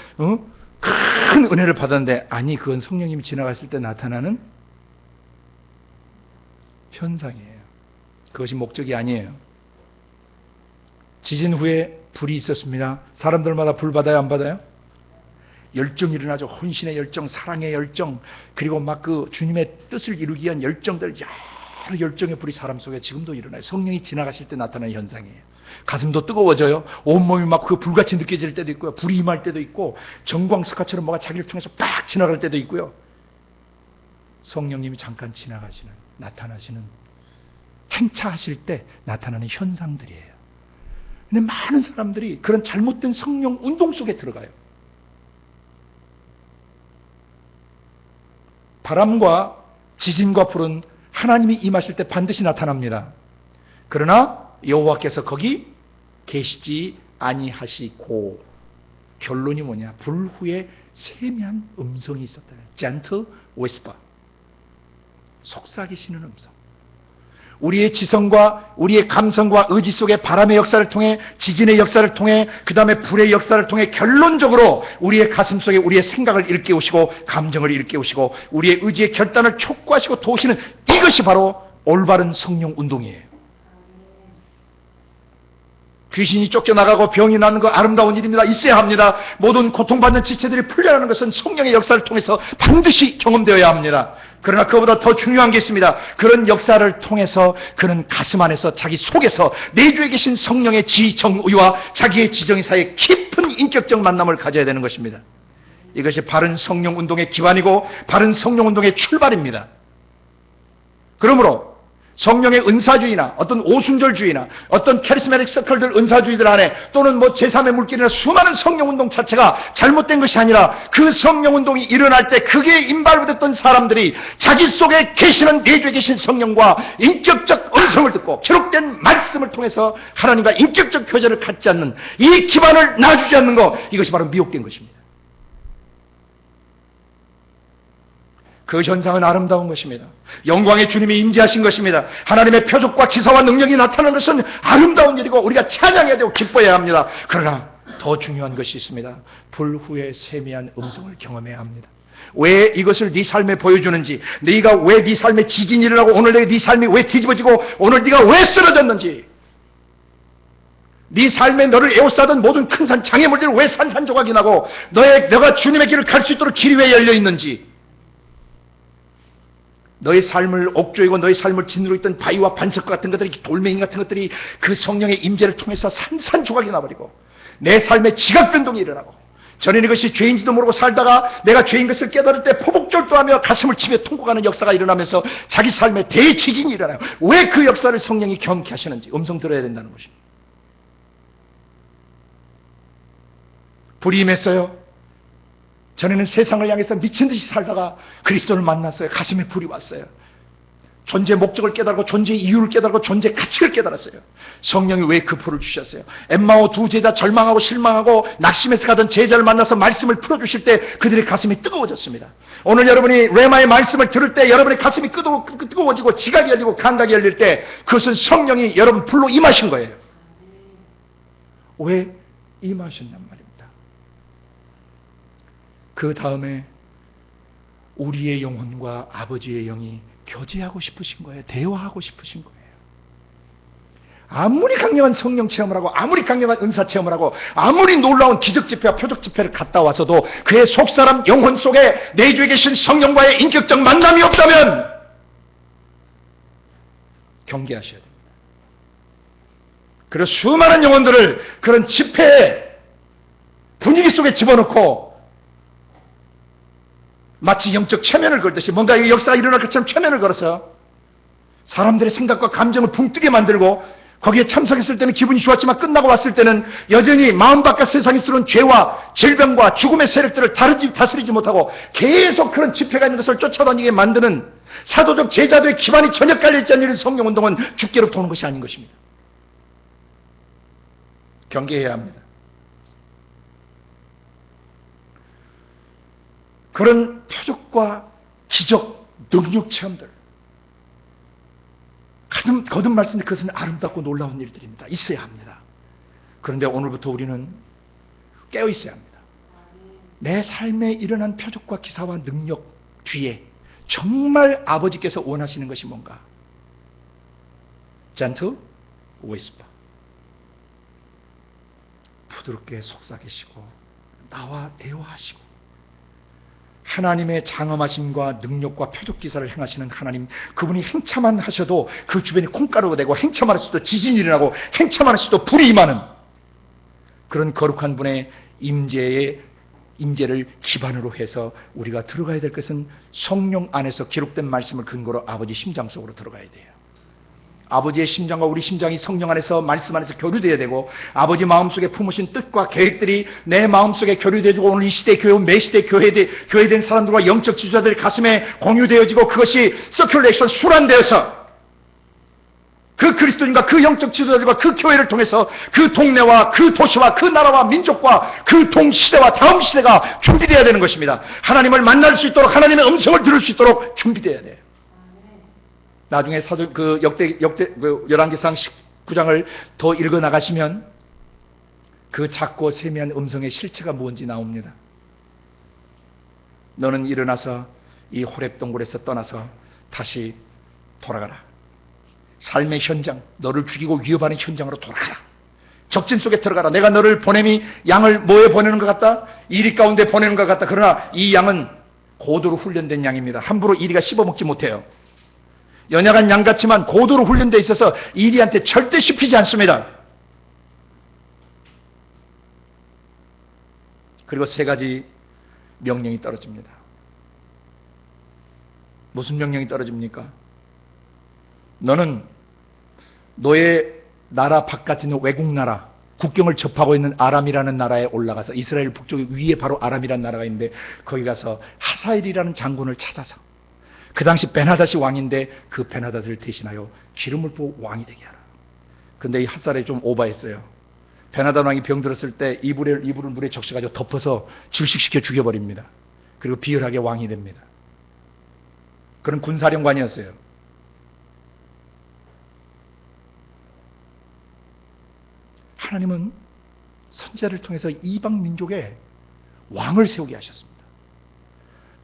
큰 은혜를 받았는데, 아니, 그건 성령님이 지나갔을 때 나타나는 현상이에요. 그것이 목적이 아니에요. 지진 후에 불이 있었습니다. 사람들마다 불 받아요, 안 받아요? 열정이 일어나죠. 헌신의 열정, 사랑의 열정, 그리고 막 그 주님의 뜻을 이루기 위한 열정들, 여러 열정의 불이 사람 속에 지금도 일어나요. 성령이 지나가실 때 나타나는 현상이에요. 가슴도 뜨거워져요. 온몸이 막 그 불같이 느껴질 때도 있고요. 불이 임할 때도 있고, 정광석화처럼 뭐가 자기를 통해서 빡 지나갈 때도 있고요. 성령님이 잠깐 지나가시는, 나타나시는, 행차하실 때 나타나는 현상들이에요. 근데 많은 사람들이 그런 잘못된 성령 운동 속에 들어가요. 바람과 지진과 불은 하나님이 임하실 때 반드시 나타납니다. 그러나 여호와께서 거기 계시지 아니하시고, 결론이 뭐냐? 불 후에 세미한 음성이 있었다. gentle whisper, 속삭이시는 음성. 우리의 지성과 우리의 감성과 의지 속에 바람의 역사를 통해, 지진의 역사를 통해, 그 다음에 불의 역사를 통해 결론적으로 우리의 가슴 속에 우리의 생각을 일깨우시고, 감정을 일깨우시고, 우리의 의지의 결단을 촉구하시고 도우시는, 이것이 바로 올바른 성령 운동이에요. 귀신이 쫓겨나가고 병이 나는 거 아름다운 일입니다. 있어야 합니다. 모든 고통받는 지체들이 풀려나는 것은 성령의 역사를 통해서 반드시 경험되어야 합니다. 그러나 그보다 더 중요한 게 있습니다. 그런 역사를 통해서 그는 가슴 안에서, 자기 속에서 내주에 계신 성령의 지정의와 자기의 지정의 사이에 깊은 인격적 만남을 가져야 되는 것입니다. 이것이 바른 성령 운동의 기반이고 바른 성령 운동의 출발입니다. 그러므로 성령의 은사주의나 어떤 오순절주의나 어떤 캐리스메틱 서클들, 은사주의들 안에, 또는 뭐 제3의 물길이나 수많은 성령운동 자체가 잘못된 것이 아니라, 그 성령운동이 일어날 때 그게 인발부됐던 사람들이 자기 속에 계시는, 내주에 계신 성령과 인격적 음성을 듣고 기록된 말씀을 통해서 하나님과 인격적 교제를 갖지 않는, 이 기반을 놔주지 않는 것, 이것이 바로 미혹된 것입니다. 그 현상은 아름다운 것입니다. 영광의 주님이 임재하신 것입니다. 하나님의 표적과 기사와 능력이 나타나는 것은 아름다운 일이고 우리가 찬양해야 되고 기뻐해야 합니다. 그러나 더 중요한 것이 있습니다. 불 후에 세미한 음성을 경험해야 합니다. 왜 이것을 네 삶에 보여주는지, 네가 왜 네 삶에 지진이 일어나고 오늘 네 삶이 왜 뒤집어지고 오늘 네가 왜 쓰러졌는지, 네 삶에 너를 에워싸던 모든 큰 산, 장애물들은 왜 산산조각이 나고 너가 주님의 길을 갈 수 있도록 길이 왜 열려 있는지, 너의 삶을 옥조이고 너의 삶을 짓누르고 있던 바위와 반석과 같은 것들이, 돌멩이 같은 것들이 그 성령의 임재를 통해서 산산조각이 나버리고 내 삶에 지각 변동이 일어나고, 전에는 이것이 죄인지도 모르고 살다가 내가 죄인 것을 깨달을 때 포복절도하며 가슴을 치며 통곡하는 역사가 일어나면서 자기 삶에 대지진이 일어나요. 왜 그 역사를 성령이 경험케 하시는지 음성 들어야 된다는 것입니다. 불이 임했어요. 전에는 세상을 향해서 미친 듯이 살다가 그리스도를 만났어요. 가슴에 불이 왔어요. 존재 목적을 깨달고 존재의 이유를 깨달고 존재의 가치를 깨달았어요. 성령이 왜 그 불을 주셨어요? 엠마오 두 제자 절망하고 실망하고 낙심해서 가던 제자를 만나서 말씀을 풀어주실 때 그들의 가슴이 뜨거워졌습니다. 오늘 여러분이 레마의 말씀을 들을 때 여러분의 가슴이 뜨거워지고 지각이 열리고 감각이 열릴 때 그것은 성령이 여러분 불로 임하신 거예요. 왜 임하셨냔 말입니다. 그 다음에 우리의 영혼과 아버지의 영이 교제하고 싶으신 거예요. 대화하고 싶으신 거예요. 아무리 강력한 성령 체험을 하고 아무리 강력한 은사 체험을 하고 아무리 놀라운 기적 집회와 표적 집회를 갔다 와서도 그의 속사람 영혼 속에 내주에 계신 성령과의 인격적 만남이 없다면 경계하셔야 됩니다. 그리고 수많은 영혼들을 그런 집회의 분위기 속에 집어넣고 마치 영적 최면을 걸듯이 뭔가 역사가 일어날 것처럼 최면을 걸어서 사람들의 생각과 감정을 붕뜨게 만들고 거기에 참석했을 때는 기분이 좋았지만 끝나고 왔을 때는 여전히 마음 바깥 세상에서는 죄와 질병과 죽음의 세력들을 다스리지 못하고 계속 그런 집회가 있는 것을 쫓아다니게 만드는 사도적 제자들의 기반이 전혀 깔려있지 않는 성령운동은 죽게로 도는 것이 아닌 것입니다. 경계해야 합니다. 그런 표적과 기적, 능력 체험들 거듭 말씀드린 그것은 아름답고 놀라운 일들입니다. 있어야 합니다. 그런데 오늘부터 우리는 깨어 있어야 합니다. 내 삶에 일어난 표적과 기사와 능력 뒤에 정말 아버지께서 원하시는 것이 뭔가? gentle whisper. 부드럽게 속삭이시고 나와 대화하시고 하나님의 장엄하심과 능력과 표적기사를 행하시는 하나님, 그분이 행차만 하셔도 그 주변이 콩가루가 되고 행차만 하셔도 지진이 일어나고 행차만 하셔도 불이 임하는 그런 거룩한 분의 임재를 기반으로 해서 우리가 들어가야 될 것은 성령 안에서 기록된 말씀을 근거로 아버지 심장 속으로 들어가야 돼요. 아버지의 심장과 우리 심장이 성령 안에서 말씀 안에서 교류되어야 되고 아버지 마음속에 품으신 뜻과 계획들이 내 마음속에 교류되어지고 오늘 이 시대 교회, 매 시대 교회된 사람들과 영적 지도자들의 가슴에 공유되어지고 그것이 서큘레이션 순환되어서 그 그리스도인과 그 영적 지도자들과 그 교회를 통해서 그 동네와 그 도시와 그 나라와 민족과 그 동시대와 다음 시대가 준비되어야 되는 것입니다. 하나님을 만날 수 있도록 하나님의 음성을 들을 수 있도록 준비되어야 돼요. 나중에 열왕기상 19장을 더 읽어 나가시면 그 작고 세미한 음성의 실체가 무엇인지 나옵니다. 너는 일어나서 이 호렙 동굴에서 떠나서 다시 돌아가라. 삶의 현장, 너를 죽이고 위협하는 현장으로 돌아가라. 적진 속에 들어가라. 내가 너를 보냄이 양을 뭐에 보내는 것 같다? 이리 가운데 보내는 것 같다. 그러나 이 양은 고도로 훈련된 양입니다. 함부로 이리가 씹어먹지 못해요. 연약한 양 같지만 고도로 훈련되어 있어서 이리한테 절대 씹히지 않습니다. 그리고 세 가지 명령이 떨어집니다. 무슨 명령이 떨어집니까? 너는 너의 나라 바깥에 있는 외국 나라, 국경을 접하고 있는 아람이라는 나라에 올라가서 이스라엘 북쪽 위에 바로 아람이라는 나라가 있는데 거기 가서 하사엘이라는 장군을 찾아서 그 당시 베나닷이 왕인데 그 베나닷을 대신하여 기름을 부어 왕이 되게 하라. 근데 이 하사엘이 좀 오바했어요. 베나닷 왕이 병들었을 때 이불을 물에 적셔가지고 덮어서 질식시켜 죽여버립니다. 그리고 비열하게 왕이 됩니다. 그런 군사령관이었어요. 하나님은 선지자를 통해서 이방 민족에 왕을 세우게 하셨습니다.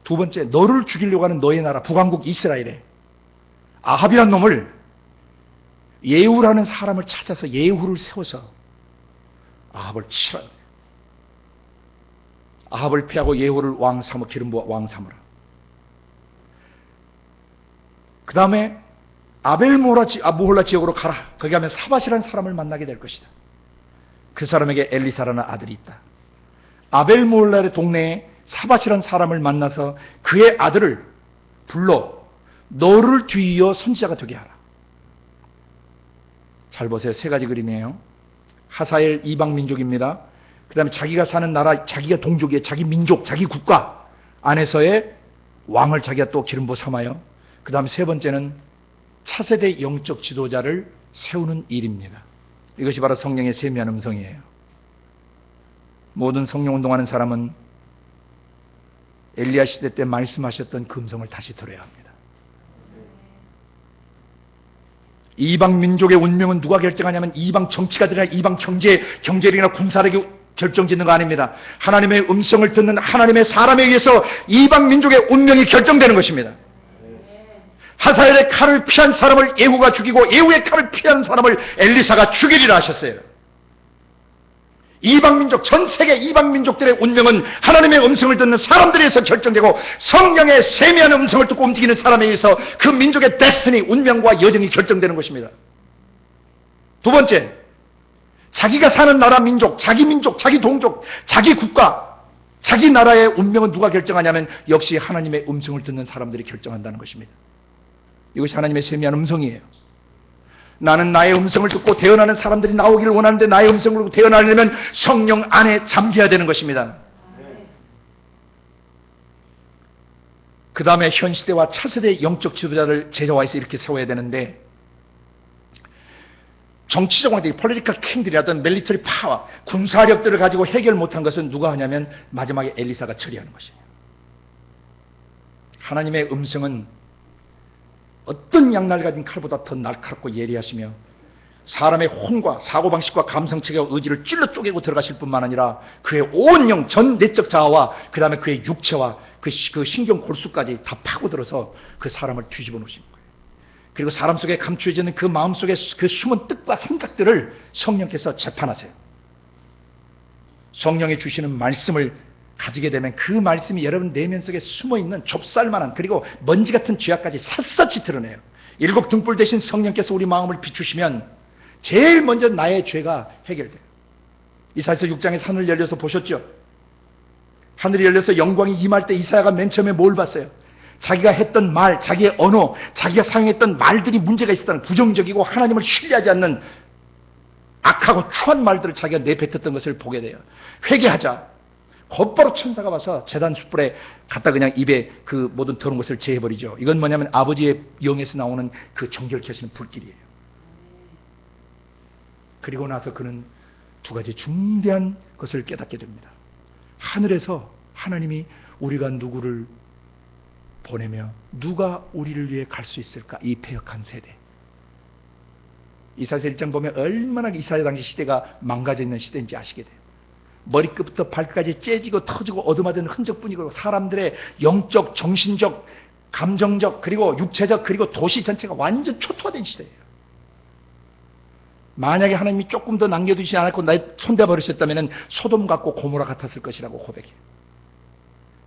두 번째, 너를 죽이려고 하는 너의 나라 북왕국 이스라엘에 아합이라는 놈을 예후라는 사람을 찾아서 예후를 세워서 아합을 치라. 아합을 피하고 예후를 왕 삼어 기름 부어 왕 삼으라. 그 다음에 아벨모홀라 지역으로 가라. 거기 가면 사밧이라는 사람을 만나게 될 것이다. 그 사람에게 엘리사라는 아들이 있다. 아벨모홀라의 동네에 사밧이라는 사람을 만나서 그의 아들을 불러 너를 뒤이어 선지자가 되게 하라. 잘 보세요. 세 가지 그림이에요. 하사엘 이방 민족입니다. 그 다음에 자기가 사는 나라, 자기가 동족이에요. 자기 민족, 자기 국가 안에서의 왕을 자기가 또 기름부어 삼아요. 그 다음에 세 번째는 차세대 영적 지도자를 세우는 일입니다. 이것이 바로 성령의 세미한 음성이에요. 모든 성령 운동하는 사람은 엘리야 시대 때 말씀하셨던 그 음성을 다시 들어야 합니다. 이방 민족의 운명은 누가 결정하냐면 이방 정치가들이나 이방 경제력이나 군사력이 결정짓는 거 아닙니다. 하나님의 음성을 듣는 하나님의 사람에 의해서 이방 민족의 운명이 결정되는 것입니다. 하사엘의 칼을 피한 사람을 예후가 죽이고 예후의 칼을 피한 사람을 엘리사가 죽이리라 하셨어요. 이방 민족, 전 세계 이방 민족들의 운명은 하나님의 음성을 듣는 사람들에 의해서 결정되고 성령의 세미한 음성을 듣고 움직이는 사람에 의해서 그 민족의 데스티니, 운명과 여정이 결정되는 것입니다. 두 번째, 자기가 사는 나라 민족, 자기 동족, 자기 국가, 자기 나라의 운명은 누가 결정하냐면 역시 하나님의 음성을 듣는 사람들이 결정한다는 것입니다. 이것이 하나님의 세미한 음성이에요. 나는 나의 음성을 듣고 태어나는 사람들이 나오기를 원하는데 나의 음성을 듣고 태어나려면 성령 안에 잠겨야 되는 것입니다. 그 다음에 현 시대와 차세대 영적 지도자를 제자와에서 이렇게 세워야 되는데 정치적 왕들이 폴리티컬 킹들이라든 밀리터리 파워, 군사력들을 가지고 해결 못한 것은 누가 하냐면 마지막에 엘리사가 처리하는 것이에요. 하나님의 음성은 어떤 양날 가진 칼보다 더 날카롭고 예리하시며 사람의 혼과 사고방식과 감성체계와 의지를 찔러 쪼개고 들어가실 뿐만 아니라 그의 온 영, 전 내적 자아와 그 다음에 그의 육체와 그 신경 골수까지 다 파고들어서 그 사람을 뒤집어 놓으시는 거예요. 그리고 사람 속에 감추어져 있는 그 마음 속에 그 숨은 뜻과 생각들을 성령께서 재판하세요. 성령이 주시는 말씀을 가지게 되면 그 말씀이 여러분 내면 속에 숨어있는 좁쌀만한 그리고 먼지 같은 죄악까지 샅샅이 드러내요. 일곱 등불 대신 성령께서 우리 마음을 비추시면 제일 먼저 나의 죄가 해결돼요. 이사야서 6장에서 하늘 열려서 보셨죠? 하늘이 열려서 영광이 임할 때 이사야가 맨 처음에 뭘 봤어요? 자기가 했던 말, 자기의 언어, 자기가 사용했던 말들이 문제가 있었다는 부정적이고 하나님을 신뢰하지 않는 악하고 추한 말들을 자기가 내뱉었던 것을 보게 돼요. 회개하자. 곧바로 천사가 와서 제단 숯불에 갖다 그냥 입에 그 모든 더러운 것을 제해버리죠. 이건 뭐냐면 아버지의 영에서 나오는 그 정결케 하시는 불길이에요. 그리고 나서 그는 두 가지 중대한 것을 깨닫게 됩니다. 하늘에서 하나님이 우리가 누구를 보내며 누가 우리를 위해 갈 수 있을까? 이 패역한 세대. 이사야 1장 보면 얼마나 이사야 당시 시대가 망가져 있는 시대인지 아시게 돼요. 머리끝부터 발끝까지 째지고 터지고 얻어맞은 흔적뿐이고 사람들의 영적, 정신적, 감정적 그리고 육체적 그리고 도시 전체가 완전 초토화된 시대예요. 만약에 하나님이 조금 더 남겨두시지 않았고 나의 손대 버리셨다면 소돔 같고 고모라 같았을 것이라고 고백해요.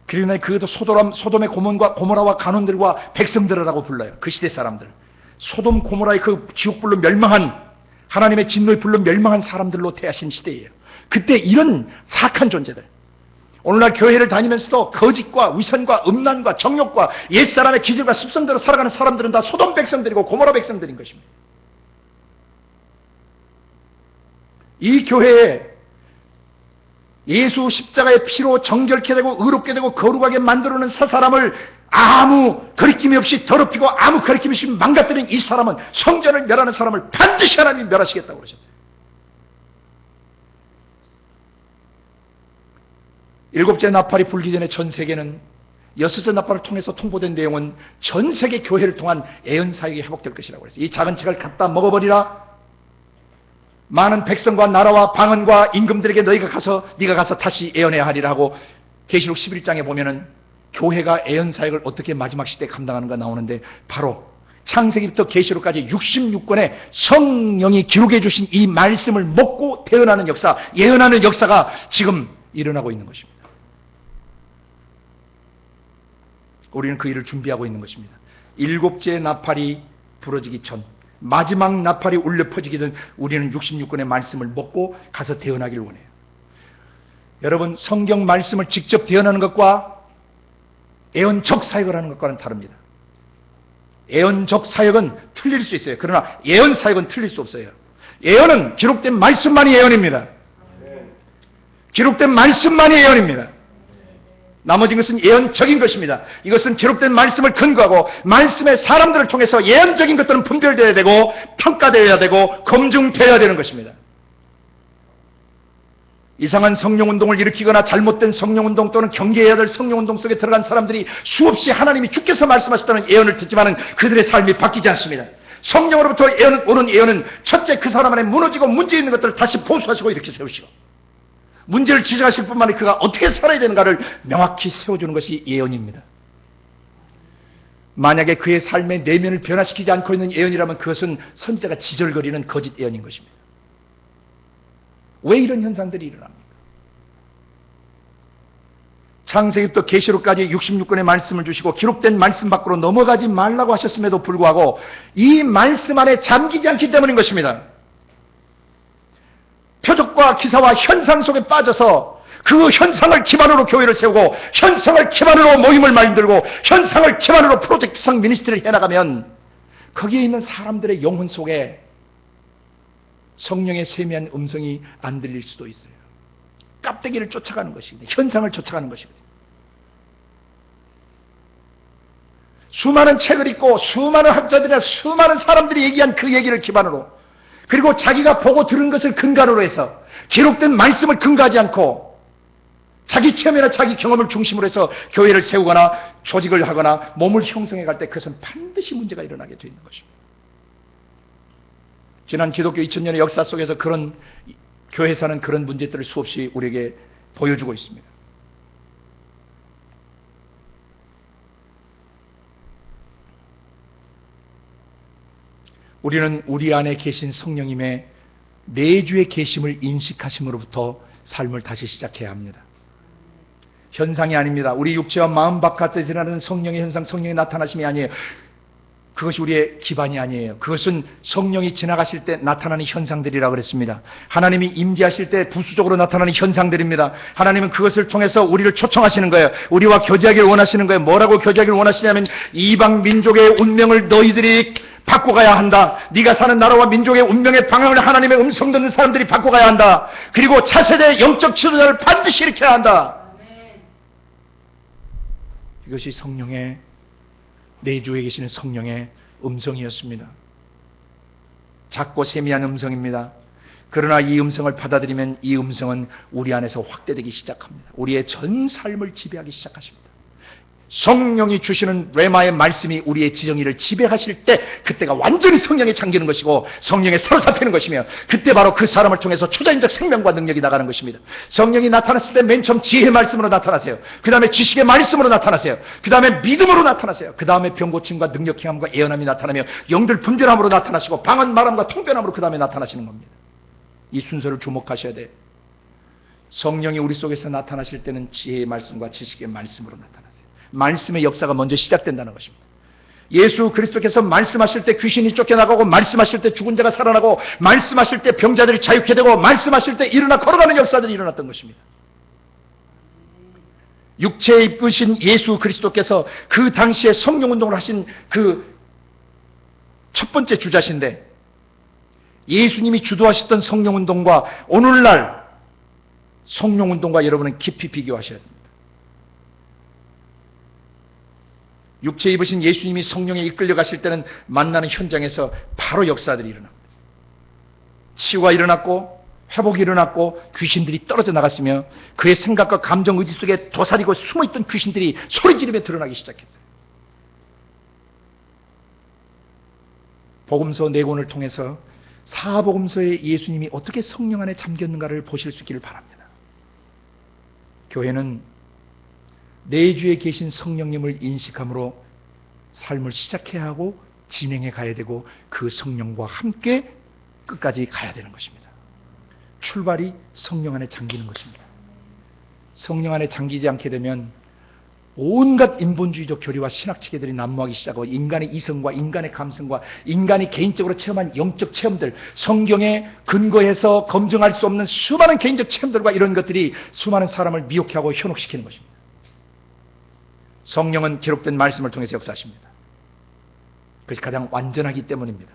그러나 그것도 소돔의 고모라와 간원들과 백성들이라고 불러요. 그 시대 사람들. 소돔 고모라의 그 지옥불로 멸망한 하나님의 진노의 불로 멸망한 사람들로 태하신 시대예요. 그때 이런 사악한 존재들, 오늘날 교회를 다니면서도 거짓과 위선과 음란과 정욕과 옛사람의 기질과 습성대로 살아가는 사람들은 다 소돔 백성들이고 고모라 백성들인 것입니다. 이 교회에 예수 십자가의 피로 정결케 되고 의롭게 되고 거룩하게 만들어놓은 새 사람을 아무 거리낌이 없이 더럽히고 아무 거리낌이 없이 망가뜨린 이 사람은 성전을 멸하는 사람을 반드시 하나님이 멸하시겠다고 그러셨어요. 일곱째 나팔이 불기 전에 전 세계는 여섯째 나팔을 통해서 통보된 내용은 전 세계 교회를 통한 애언사역이 회복될 것이라고 그랬어요. 이 작은 책을 갖다 먹어버리라. 많은 백성과 나라와 방언과 임금들에게 네가 가서 다시 애언해야 하리라 하고 계시록 11장에 보면은 교회가 애언사역을 어떻게 마지막 시대에 감당하는가 나오는데 바로 창세기부터 계시록까지 66권의 성령이 기록해 주신 이 말씀을 먹고 태어나는 역사, 예언하는 역사가 지금 일어나고 있는 것입니다. 우리는 그 일을 준비하고 있는 것입니다. 일곱째 나팔이 부러지기 전, 마지막 나팔이 울려 퍼지기 전 우리는 66권의 말씀을 먹고 가서 태어나기를 원해요. 여러분, 성경 말씀을 직접 태어나는 것과 애언적 사역을 하는 것과는 다릅니다. 애언적 사역은 틀릴 수 있어요. 그러나 예언 사역은 틀릴 수 없어요. 예언은 기록된 말씀만이 예언입니다. 기록된 말씀만이 예언입니다. 나머진 것은 예언적인 것입니다. 이것은 기록된 말씀을 근거하고 말씀의 사람들을 통해서 예언적인 것들은 분별되어야 되고 평가되어야 되고 검증되어야 되는 것입니다. 이상한 성령운동을 일으키거나 잘못된 성령운동 또는 경계해야 될 성령운동 속에 들어간 사람들이 수없이 하나님이 주께서 말씀하셨다는 예언을 듣지만 그들의 삶이 바뀌지 않습니다. 성령으로부터 오는 예언은 첫째 그 사람 안에 무너지고 문제 있는 것들을 다시 보수하시고 이렇게 세우시고 문제를 지적하실 뿐만 아니라 그가 어떻게 살아야 되는가를 명확히 세워주는 것이 예언입니다. 만약에 그의 삶의 내면을 변화시키지 않고 있는 예언이라면 그것은 선지자가 지절거리는 거짓 예언인 것입니다. 왜 이런 현상들이 일어납니까? 창세기부터 계시록까지 66권의 말씀을 주시고 기록된 말씀 밖으로 넘어가지 말라고 하셨음에도 불구하고 이 말씀 안에 잠기지 않기 때문인 것입니다. 표적과 기사와 현상 속에 빠져서 그 현상을 기반으로 교회를 세우고 현상을 기반으로 모임을 만들고 현상을 기반으로 프로젝트상 미니스트리를 해나가면 거기에 있는 사람들의 영혼 속에 성령의 세미한 음성이 안 들릴 수도 있어요. 깝대기를 쫓아가는 것이거든요. 현상을 쫓아가는 것이거든요. 수많은 책을 읽고 수많은 학자들이나 수많은 사람들이 얘기한 그 얘기를 기반으로 그리고 자기가 보고 들은 것을 근간으로 해서 기록된 말씀을 근거하지 않고 자기 체험이나 자기 경험을 중심으로 해서 교회를 세우거나 조직을 하거나 몸을 형성해 갈 때 그것은 반드시 문제가 일어나게 되어 있는 것입니다. 지난 기독교 2000년의 역사 속에서 그런 교회사는 그런 문제들을 수없이 우리에게 보여주고 있습니다. 우리는 우리 안에 계신 성령님의 내주의 계심을 인식하심으로부터 삶을 다시 시작해야 합니다. 현상이 아닙니다. 우리 육체와 마음 바깥에 드러나는 성령의 현상, 성령의 나타나심이 아니에요. 그것이 우리의 기반이 아니에요. 그것은 성령이 지나가실 때 나타나는 현상들이라고 그랬습니다. 하나님이 임재하실 때 부수적으로 나타나는 현상들입니다. 하나님은 그것을 통해서 우리를 초청하시는 거예요. 우리와 교제하기를 원하시는 거예요. 뭐라고 교제하기를 원하시냐면 이방 민족의 운명을 너희들이 바꿔가야 한다. 네가 사는 나라와 민족의 운명의 방향을 하나님의 음성 듣는 사람들이 바꿔가야 한다. 그리고 차세대 영적 지도자를 반드시 일으켜야 한다. 이것이 성령의 내주에 계시는 성령의 음성이었습니다. 작고 세미한 음성입니다. 그러나 이 음성을 받아들이면 이 음성은 우리 안에서 확대되기 시작합니다. 우리의 전 삶을 지배하기 시작하십니다. 성령이 주시는 레마의 말씀이 우리의 지정의를 지배하실 때 그때가 완전히 성령에 잠기는 것이고 성령에 사로잡히는 것이며 그때 바로 그 사람을 통해서 초자연적 생명과 능력이 나가는 것입니다. 성령이 나타났을 때 맨 처음 지혜의 말씀으로 나타나세요. 그 다음에 지식의 말씀으로 나타나세요. 그 다음에 믿음으로 나타나세요. 그 다음에 병고침과 능력 행함과 예언함이 나타나며 영들 분별함으로 나타나시고 방언 말함과 통변함으로 그 다음에 나타나시는 겁니다. 이 순서를 주목하셔야 돼요. 성령이 우리 속에서 나타나실 때는 지혜의 말씀과 지식의 말씀으로 나타나세요. 말씀의 역사가 먼저 시작된다는 것입니다. 예수 그리스도께서 말씀하실 때 귀신이 쫓겨나가고 말씀하실 때 죽은 자가 살아나고 말씀하실 때 병자들이 자유케 되고 말씀하실 때 일어나 걸어가는 역사들이 일어났던 것입니다. 육체에 입으신 예수 그리스도께서 그 당시에 성령운동을 하신 그 첫 번째 주자신데 예수님이 주도하셨던 성령운동과 오늘날 성령운동과 여러분은 깊이 비교하셔야 됩니다. 육체 입으신 예수님이 성령에 이끌려 가실 때는 만나는 현장에서 바로 역사들이 일어납니다. 치유가 일어났고 회복이 일어났고 귀신들이 떨어져 나갔으며 그의 생각과 감정 의지 속에 도사리고 숨어있던 귀신들이 소리 지르며 드러나기 시작했어요. 복음서 4권을 통해서 사복음서에 예수님이 어떻게 성령 안에 잠겼는가를 보실 수 있기를 바랍니다. 교회는 내주에 계신 성령님을 인식함으로 삶을 시작해야 하고 진행해 가야 되고 그 성령과 함께 끝까지 가야 되는 것입니다. 출발이 성령 안에 잠기는 것입니다. 성령 안에 잠기지 않게 되면 온갖 인본주의적 교리와 신학 체계들이 난무하기 시작하고 인간의 이성과 인간의 감성과 인간이 개인적으로 체험한 영적 체험들, 성경에 근거해서 검증할 수 없는 수많은 개인적 체험들과 이런 것들이 수많은 사람을 미혹해 하고 현혹시키는 것입니다. 성령은 기록된 말씀을 통해서 역사하십니다. 그것이 가장 완전하기 때문입니다.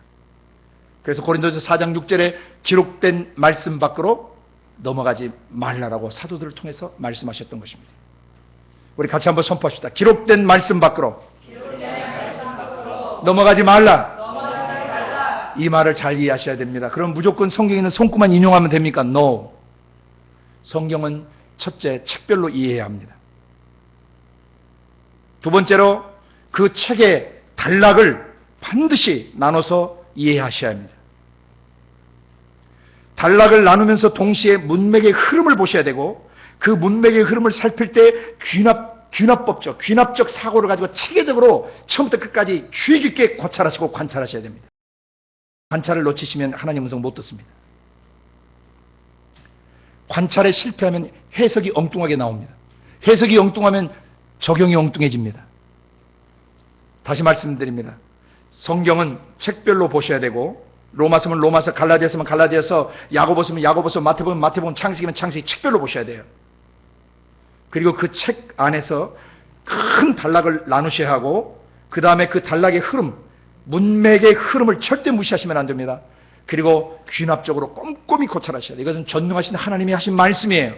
그래서 고린도서 4장 6절에 기록된 말씀 밖으로 넘어가지 말라라고 사도들을 통해서 말씀하셨던 것입니다. 우리 같이 한번 선포합시다. 기록된 말씀 밖으로 넘어가지 말라. 이 말을 잘 이해하셔야 됩니다. 그럼 무조건 성경에 있는 손구만 인용하면 됩니까? No. 성경은 첫째, 책별로 이해해야 합니다. 두 번째로 그 책의 단락을 반드시 나눠서 이해하셔야 합니다. 단락을 나누면서 동시에 문맥의 흐름을 보셔야 되고, 그 문맥의 흐름을 살필 때 귀납적 사고를 가지고 체계적으로 처음부터 끝까지 주의 깊게 고찰하시고 관찰하셔야 됩니다. 관찰을 놓치시면 하나님 음성 못 듣습니다. 관찰에 실패하면 해석이 엉뚱하게 나옵니다. 해석이 엉뚱하면 적용이 엉뚱해집니다. 다시 말씀드립니다. 성경은 책별로 보셔야 되고, 로마서면 로마서, 갈라디아서면 갈라디아서, 야고보서면 야고보서, 마태복음 마태복음, 창세기면 창세기, 책별로 보셔야 돼요. 그리고 그 책 안에서 큰 단락을 나누셔야 하고, 그 다음에 그 단락의 흐름, 문맥의 흐름을 절대 무시하시면 안 됩니다. 그리고 귀납적으로 꼼꼼히 고찰하셔야 돼요. 이것은 전능하신 하나님이 하신 말씀이에요.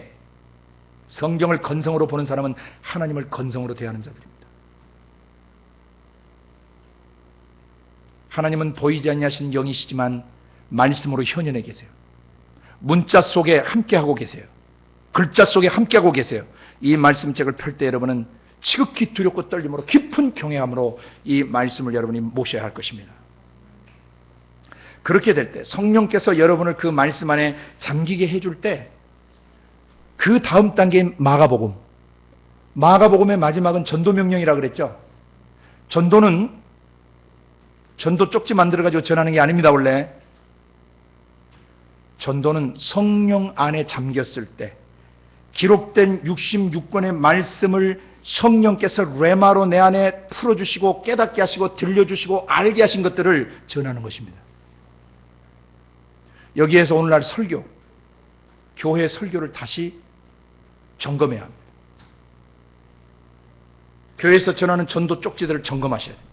성경을 건성으로 보는 사람은 하나님을 건성으로 대하는 자들입니다. 하나님은 보이지 아니하신 영이시지만 말씀으로 현현해 계세요. 문자 속에 함께하고 계세요. 글자 속에 함께하고 계세요. 이 말씀책을 펼 때 여러분은 지극히 두렵고 떨림으로 깊은 경외함으로 이 말씀을 여러분이 모셔야 할 것입니다. 그렇게 될 때 성령께서 여러분을 그 말씀 안에 잠기게 해줄 때 그 다음 단계인 마가복음. 마가복음의 마지막은 전도명령이라고 그랬죠. 전도 쪽지 만들어가지고 전하는 게 아닙니다, 원래. 전도는 성령 안에 잠겼을 때 기록된 66권의 말씀을 성령께서 레마로 내 안에 풀어주시고 깨닫게 하시고 들려주시고 알게 하신 것들을 전하는 것입니다. 여기에서 오늘날 설교, 교회 설교를 다시 점검해야 합니다. 교회에서 전하는 전도 쪽지들을 점검하셔야 됩니다.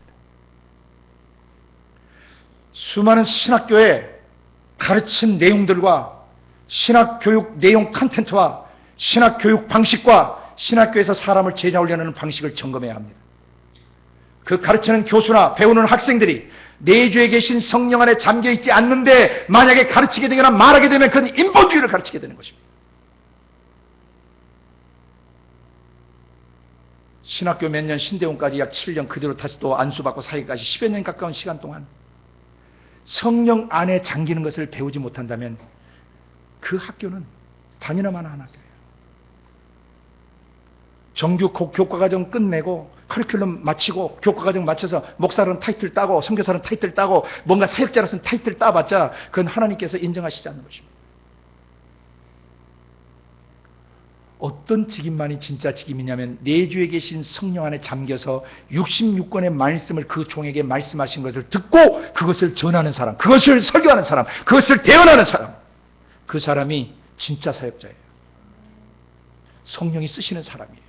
수많은 신학교에 가르친 내용들과 신학교육 내용 컨텐츠와 신학교육 방식과 신학교에서 사람을 제자 훈련하는 방식을 점검해야 합니다. 그 가르치는 교수나 배우는 학생들이 내주에 계신 성령 안에 잠겨있지 않는데 만약에 가르치게 되거나 말하게 되면 그건 인본주의를 가르치게 되는 것입니다. 신학교 몇 년, 신대원까지 약 7년 그대로 다시 또 안수받고 사기까지 10여 년 가까운 시간 동안 성령 안에 잠기는 것을 배우지 못한다면 그 학교는 단연한 학교예요. 정규 교과과정 끝내고 커리큘럼 마치고 교과과정 마쳐서 목사라는 타이틀 따고 선교사라는 타이틀 따고 뭔가 사역자라는 타이틀 따봤자 그건 하나님께서 인정하시지 않는 것입니다. 어떤 직임만이 진짜 직임이냐면 내주에 계신 성령 안에 잠겨서 66권의 말씀을 그 종에게 말씀하신 것을 듣고 그것을 전하는 사람, 그것을 설교하는 사람, 그것을 대언하는 사람, 그 사람이 진짜 사역자예요. 성령이 쓰시는 사람이에요.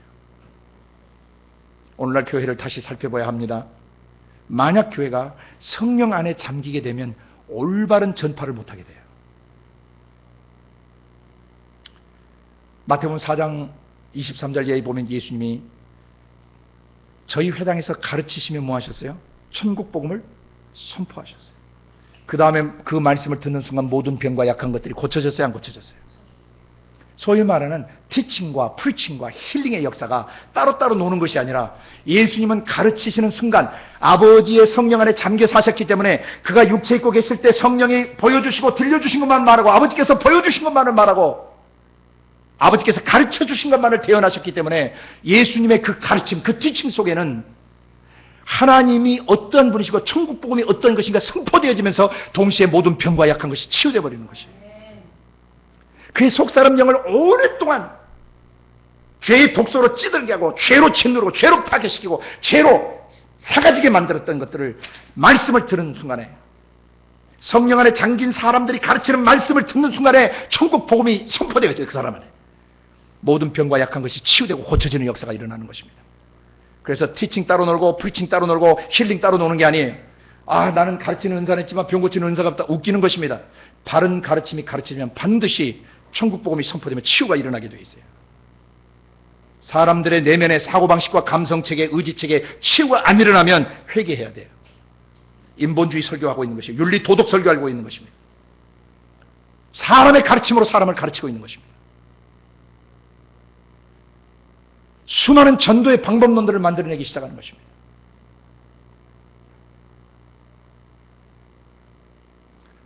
오늘날 교회를 다시 살펴봐야 합니다. 만약 교회가 성령 안에 잠기게 되면 올바른 전파를 못하게 돼요. 마태복음 4장 23절 예에 보면 예수님이 저희 회당에서 가르치시며 뭐 하셨어요? 천국 복음을 선포하셨어요. 그 다음에 그 말씀을 듣는 순간 모든 병과 약한 것들이 고쳐졌어요, 안 고쳐졌어요? 소위 말하는 티칭과 프리칭과 힐링의 역사가 따로따로 노는 것이 아니라 예수님은 가르치시는 순간 아버지의 성령 안에 잠겨 사셨기 때문에 그가 육체 입고 계실 때 성령이 보여주시고 들려주신 것만 말하고 아버지께서 보여주신 것만을 말하고 아버지께서 가르쳐 주신 것만을 대언하셨기 때문에 예수님의 그 가르침, 그 티칭 속에는 하나님이 어떤 분이시고 천국 복음이 어떤 것인가 선포되어지면서 동시에 모든 병과 약한 것이 치유되어 버리는 것이에요. 그의 속사람 영을 오랫동안 죄의 독소로 찌들게 하고 죄로 짓누르고 죄로 파괴시키고 죄로 사가지게 만들었던 것들을 말씀을 들은 순간에 성령 안에 잠긴 사람들이 가르치는 말씀을 듣는 순간에 천국 복음이 선포되어져요. 그 사람 안에 모든 병과 약한 것이 치유되고 고쳐지는 역사가 일어나는 것입니다. 그래서 티칭 따로 놀고 프리칭 따로 놀고 힐링 따로 노는 게 아니에요. 나는 가르치는 은사는 있지만 병 고치는 은사가 없다. 웃기는 것입니다. 바른 가르침이 가르치면 반드시 천국 복음이 선포되면 치유가 일어나게 되어 있어요. 사람들의 내면의 사고방식과 감성체계, 의지체계 치유가 안 일어나면 회개해야 돼요. 인본주의 설교하고 있는 것이에요. 윤리 도덕 설교하고 있는 것입니다. 사람의 가르침으로 사람을 가르치고 있는 것입니다. 수많은 전도의 방법론들을 만들어내기 시작하는 것입니다.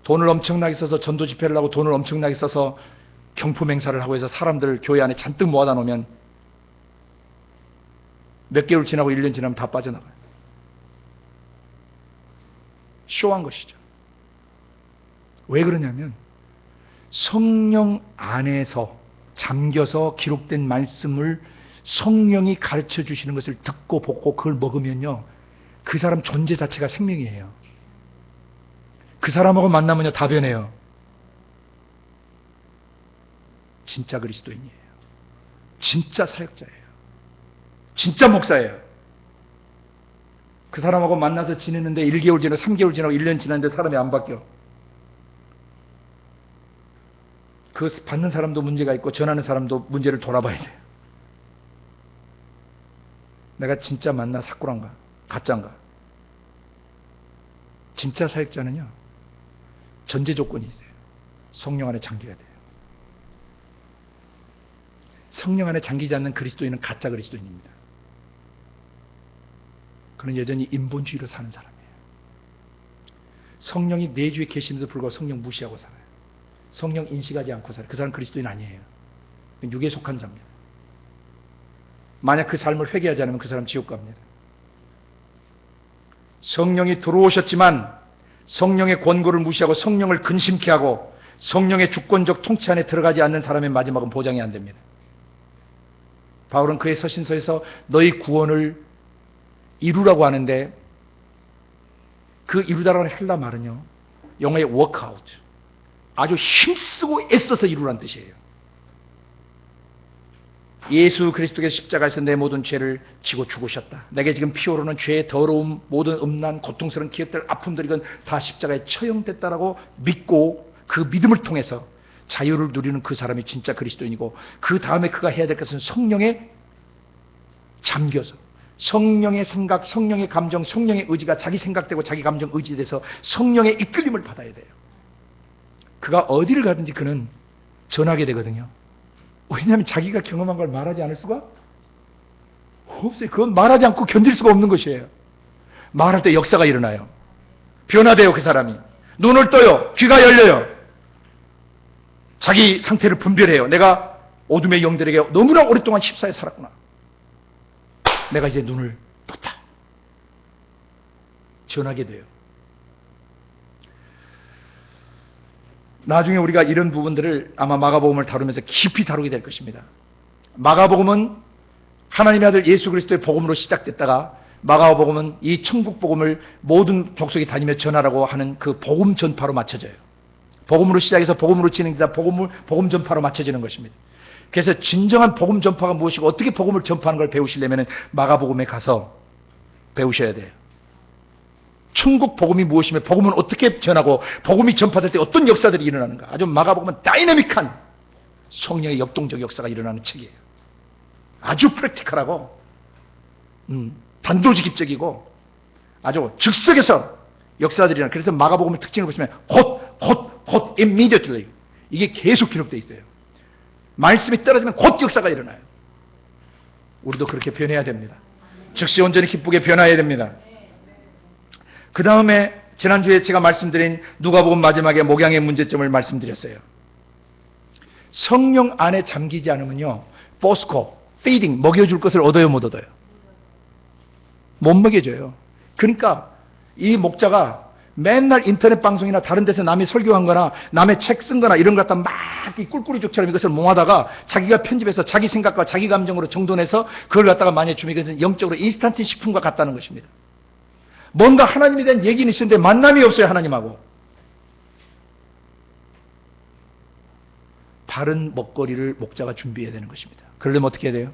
돈을 엄청나게 써서 전도 집회를 하고 돈을 엄청나게 써서 경품 행사를 하고 해서 사람들을 교회 안에 잔뜩 모아다 놓으면 몇 개월 지나고 1년 지나면 다 빠져나가요. 쇼한 것이죠. 왜 그러냐면 성령 안에서 잠겨서 기록된 말씀을 성령이 가르쳐 주시는 것을 듣고 보고 그걸 먹으면요, 그 사람 존재 자체가 생명이에요. 그 사람하고 만나면요 다 변해요. 진짜 그리스도인이에요. 진짜 사역자예요. 진짜 목사예요. 그 사람하고 만나서 지내는데 1개월 지나고 3개월 지나고 1년 지났는데 사람이 안 바뀌어. 그 받는 사람도 문제가 있고 전하는 사람도 문제를 돌아봐야 돼요. 내가 진짜 맞나 사꾸란가 가짜인가. 진짜 사역자는요 전제 조건이 있어요. 성령 안에 잠겨야 돼요. 성령 안에 잠기지 않는 그리스도인은 가짜 그리스도인입니다. 그는 여전히 인본주의로 사는 사람이에요. 성령이 내주에 계시는데도 불구하고 성령 무시하고 살아요. 성령 인식하지 않고 살아요. 그 사람 그리스도인 아니에요. 육에 속한 자입니다. 만약 그 삶을 회개하지 않으면 그 사람 지옥 갑니다. 성령이 들어오셨지만 성령의 권고를 무시하고 성령을 근심케 하고 성령의 주권적 통치 안에 들어가지 않는 사람의 마지막은 보장이 안 됩니다. 바울은 그의 서신서에서 너희 구원을 이루라고 하는데 그 이루다라는 헬라 말은요 영어의 workout, 아주 힘쓰고 애써서 이루라는 뜻이에요. 예수 그리스도께서 십자가에서 내 모든 죄를 지고 죽으셨다. 내게 지금 피오르는 죄의 더러움, 모든 음란, 고통스러운 기억들, 아픔들 이건 다 십자가에 처형됐다라고 믿고 그 믿음을 통해서 자유를 누리는 그 사람이 진짜 그리스도인이고, 그 다음에 그가 해야 될 것은 성령에 잠겨서 성령의 생각, 성령의 감정, 성령의 의지가 자기 생각되고 자기 감정 의지돼서 성령의 이끌림을 받아야 돼요. 그가 어디를 가든지 그는 전하게 되거든요. 왜냐하면 자기가 경험한 걸 말하지 않을 수가 없어요. 그건 말하지 않고 견딜 수가 없는 것이에요. 말할 때 역사가 일어나요. 변화돼요. 그 사람이 눈을 떠요. 귀가 열려요. 자기 상태를 분별해요. 내가 어둠의 영들에게 너무나 오랫동안 휩싸여 살았구나. 내가 이제 눈을 떴다. 전하게 돼요. 나중에 우리가 이런 부분들을 아마 마가복음을 다루면서 깊이 다루게 될 것입니다. 마가복음은 하나님의 아들 예수 그리스도의 복음으로 시작됐다가 마가복음은 이 천국 복음을 모든 족속에 다니며 전하라고 하는 그 복음 전파로 맞춰져요. 복음으로 시작해서 복음으로 진행되다 복음 전파로 맞춰지는 것입니다. 그래서 진정한 복음 전파가 무엇이고 어떻게 복음을 전파하는 걸 배우시려면 마가복음에 가서 배우셔야 돼요. 천국 복음이 무엇이며 복음은 어떻게 전하고 복음이 전파될 때 어떤 역사들이 일어나는가. 아주 마가복음은 다이내믹한 성령의 역동적 역사가 일어나는 책이에요. 아주 프랙티컬하고 단도직입적이고 아주 즉석에서 역사들이 일어나요. 그래서 마가복음의 특징을 보시면 곧 immediately 이게 계속 기록되어 있어요. 말씀이 떨어지면 곧 역사가 일어나요. 우리도 그렇게 변해야 됩니다. 즉시 온전히 기쁘게 변화해야 됩니다. 그 다음에 지난주에 제가 말씀드린 누가복음 마지막에 목양의 문제점을 말씀드렸어요. 성령 안에 잠기지 않으면요 포스코, 피딩, 먹여줄 것을 얻어요 못 얻어요? 못 먹여줘요. 그러니까 이 목자가 맨날 인터넷 방송이나 다른 데서 남이 설교한 거나 남의 책 쓴 거나 이런 것 갖다 막 꿀꿀이족처럼 이것을 모아다가 자기가 편집해서 자기 생각과 자기 감정으로 정돈해서 그걸 갖다가 많이 주면 이것은 영적으로 인스턴트 식품과 같다는 것입니다. 뭔가 하나님에 대한 얘기는 있었는데 만남이 없어요. 하나님하고. 바른 먹거리를 목자가 준비해야 되는 것입니다. 그러려면 어떻게 해야 돼요?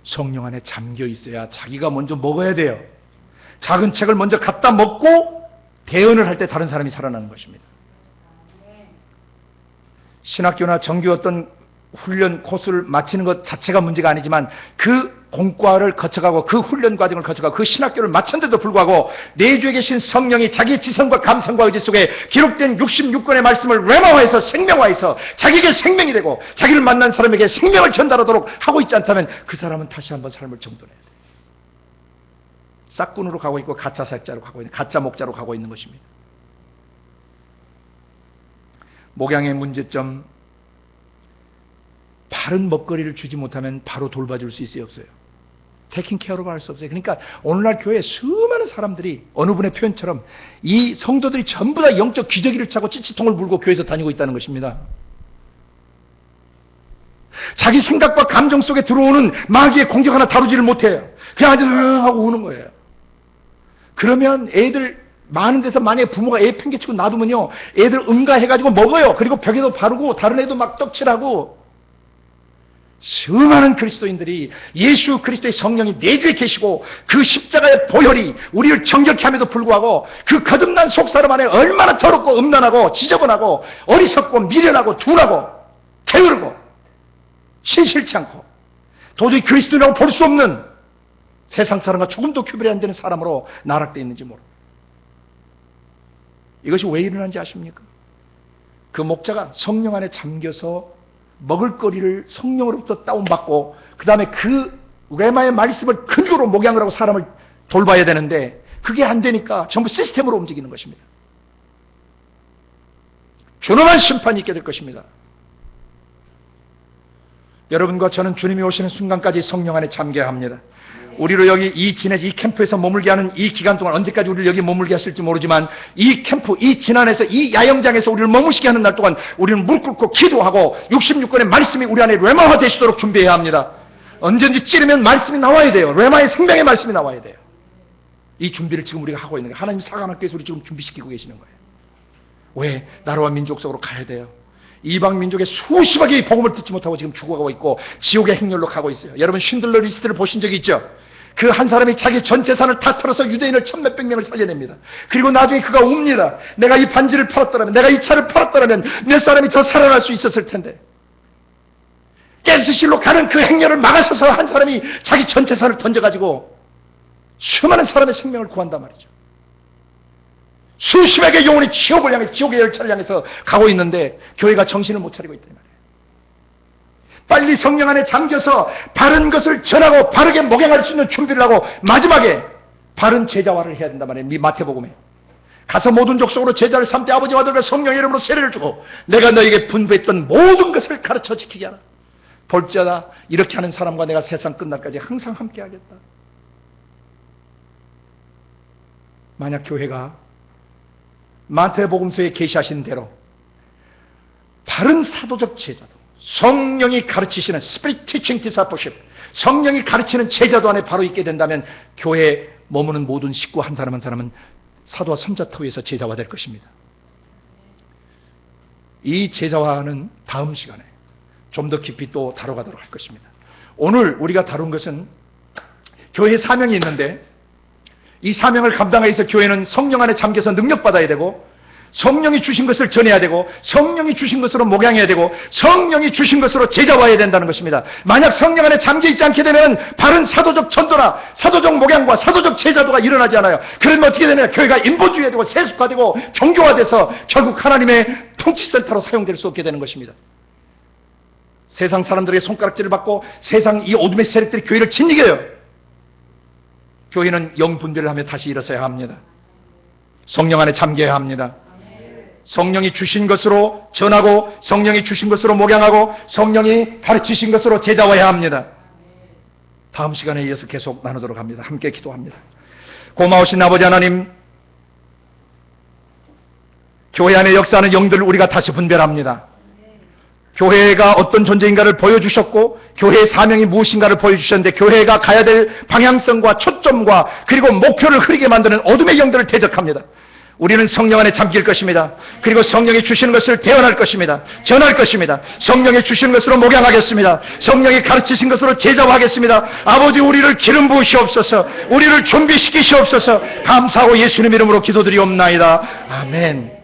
성령 안에 잠겨 있어야 자기가 먼저 먹어야 돼요. 작은 책을 먼저 갖다 먹고 대언을 할 때 다른 사람이 살아나는 것입니다. 신학교나 정규 어떤 훈련 코스를 마치는 것 자체가 문제가 아니지만 그 공과를 거쳐가고 그 훈련 과정을 거쳐가고 그 신학교를 마쳤는데도 불구하고 내주에 계신 성령이 자기의 지성과 감성과 의지 속에 기록된 66권의 말씀을 레마화해서 생명화해서 자기에게 생명이 되고 자기를 만난 사람에게 생명을 전달하도록 하고 있지 않다면 그 사람은 다시 한번 삶을 정돈해야 돼요. 싹군으로 가고 있고 가짜 사역자로 가고 있는, 가짜 목자로 가고 있는 것입니다. 목양의 문제점, 바른 먹거리를 주지 못하면 바로 돌봐줄 수 있어요, 없어요? 테킹 케어로 할 수 없어요. 그러니까 오늘날 교회에 수많은 사람들이 어느 분의 표현처럼 이 성도들이 전부 다 영적 기저귀를 차고 찌찌통을 물고 교회에서 다니고 있다는 것입니다. 자기 생각과 감정 속에 들어오는 마귀의 공격 하나 다루지를 못해요. 그냥 앉아서 하고 우는 거예요. 그러면 애들 많은 데서 만약에 부모가 애 팽개치고 놔두면요, 애들 응가해가지고 먹어요. 그리고 벽에도 바르고 다른 애도 막 떡칠하고. 수많은 그리스도인들이 예수 그리스도의 성령이 내주에 계시고 그 십자가의 보혈이 우리를 정결케 함에도 불구하고 그 거듭난 속사람 안에 얼마나 더럽고 음란하고 지저분하고 어리석고 미련하고 둔하고 게으르고 신실치 않고 도저히 그리스도라고 볼 수 없는 세상 사람과 조금도区別이 안 되는 사람으로 나락되어 있는지 모릅니다. 이것이 왜 일어난지 아십니까? 그 목자가 성령 안에 잠겨서 먹을거리를 성령으로부터 다운받고 그 다음에 그 레마의 말씀을 근거로 목양을 하고 사람을 돌봐야 되는데 그게 안 되니까 전부 시스템으로 움직이는 것입니다. 준엄한 심판이 있게 될 것입니다. 여러분과 저는 주님이 오시는 순간까지 성령 안에 잠겨야 합니다. 우리를 여기 이 캠프에서 머물게 하는 이 기간 동안 언제까지 우리를 여기 머물게 하실지 모르지만 이 캠프, 이 진안에서, 이 야영장에서 우리를 머무시게 하는 날 동안 우리는 무릎 꿇고 기도하고 66권의 말씀이 우리 안에 레마화 되시도록 준비해야 합니다. 언제든지 찌르면 말씀이 나와야 돼요. 레마의 생명의 말씀이 나와야 돼요. 이 준비를 지금 우리가 하고 있는 거예요. 하나님 사관학교에서 우리 지금 준비시키고 계시는 거예요. 왜? 나라와 민족 속으로 가야 돼요. 이방 민족의 수십억이 복음을 듣지 못하고 지금 죽어가고 있고 지옥의 행렬로 가고 있어요. 여러분 쉰들러 리스트를 보신 적이 있죠? 그 한 사람이 자기 전 재산을 다 털어서 유대인을 1,몇백 명을 살려냅니다. 그리고 나중에 그가 웁니다. 내가 이 반지를 팔았더라면, 내가 이 차를 팔았더라면 몇 사람이 더 살아날 수 있었을 텐데. 가스실로 가는 그 행렬을 막아서서 한 사람이 자기 전 재산을 던져가지고 수많은 사람의 생명을 구한단 말이죠. 수십억의 영혼이 지옥을 향해, 지옥의 열차를 향해서 가고 있는데 교회가 정신을 못 차리고 있단 말이에요. 빨리 성령 안에 잠겨서 바른 것을 전하고 바르게 목양할 수 있는 준비를 하고 마지막에 바른 제자화를 해야 된단 말이에요. 마태복음에 가서 모든 족속으로 제자를 삼되 아버지와 아들과 성령의 이름으로 세례를 주고 내가 너에게 분부했던 모든 것을 가르쳐 지키게 하라. 볼지어다 이렇게 하는 사람과 내가 세상 끝날까지 항상 함께 하겠다. 만약 교회가 마태복음서에 계시하신 대로 바른 사도적 제자도 성령이 가르치시는 Spirit Teaching Discipleship, 성령이 가르치는 제자도 안에 바로 있게 된다면 교회에 머무는 모든 식구 한 사람 한 사람은 사도와 선자터 위에서 제자화 될 것입니다. 이 제자화는 다음 시간에 좀 더 깊이 또 다뤄가도록 할 것입니다. 오늘 우리가 다룬 것은 교회의 사명이 있는데 이 사명을 감당하기 위해서 교회는 성령 안에 잠겨서 능력받아야 되고 성령이 주신 것을 전해야 되고 성령이 주신 것으로 목양해야 되고 성령이 주신 것으로 제자화해야 된다는 것입니다. 만약 성령 안에 잠겨있지 않게 되면 바른 사도적 전도나 사도적 목양과 사도적 제자도가 일어나지 않아요. 그러면 어떻게 되느냐? 교회가 인본주의되고 세속화되고 종교화돼서 결국 하나님의 통치센터로 사용될 수 없게 되는 것입니다. 세상 사람들에게 손가락질을 받고 세상 이 어둠의 세력들이 교회를 짓이겨요. 교회는 영분별을 하며 다시 일어서야 합니다. 성령 안에 잠겨야 합니다. 성령이 주신 것으로 전하고 성령이 주신 것으로 목양하고 성령이 가르치신 것으로 제자화해야 합니다. 다음 시간에 이어서 계속 나누도록 합니다. 함께 기도합니다. 고마우신 아버지 하나님, 교회 안에 역사하는 영들을 우리가 다시 분별합니다. 교회가 어떤 존재인가를 보여주셨고 교회의 사명이 무엇인가를 보여주셨는데 교회가 가야 될 방향성과 초점과 그리고 목표를 흐리게 만드는 어둠의 영들을 대적합니다. 우리는 성령 안에 잠길 것입니다. 그리고 성령이 주시는 것을 대언할 것입니다. 전할 것입니다. 성령이 주시는 것으로 목양하겠습니다. 성령이 가르치신 것으로 제자화하겠습니다. 아버지, 우리를 기름 부으시옵소서. 우리를 준비시키시옵소서. 감사하고 예수님 이름으로 기도드리옵나이다. 아멘.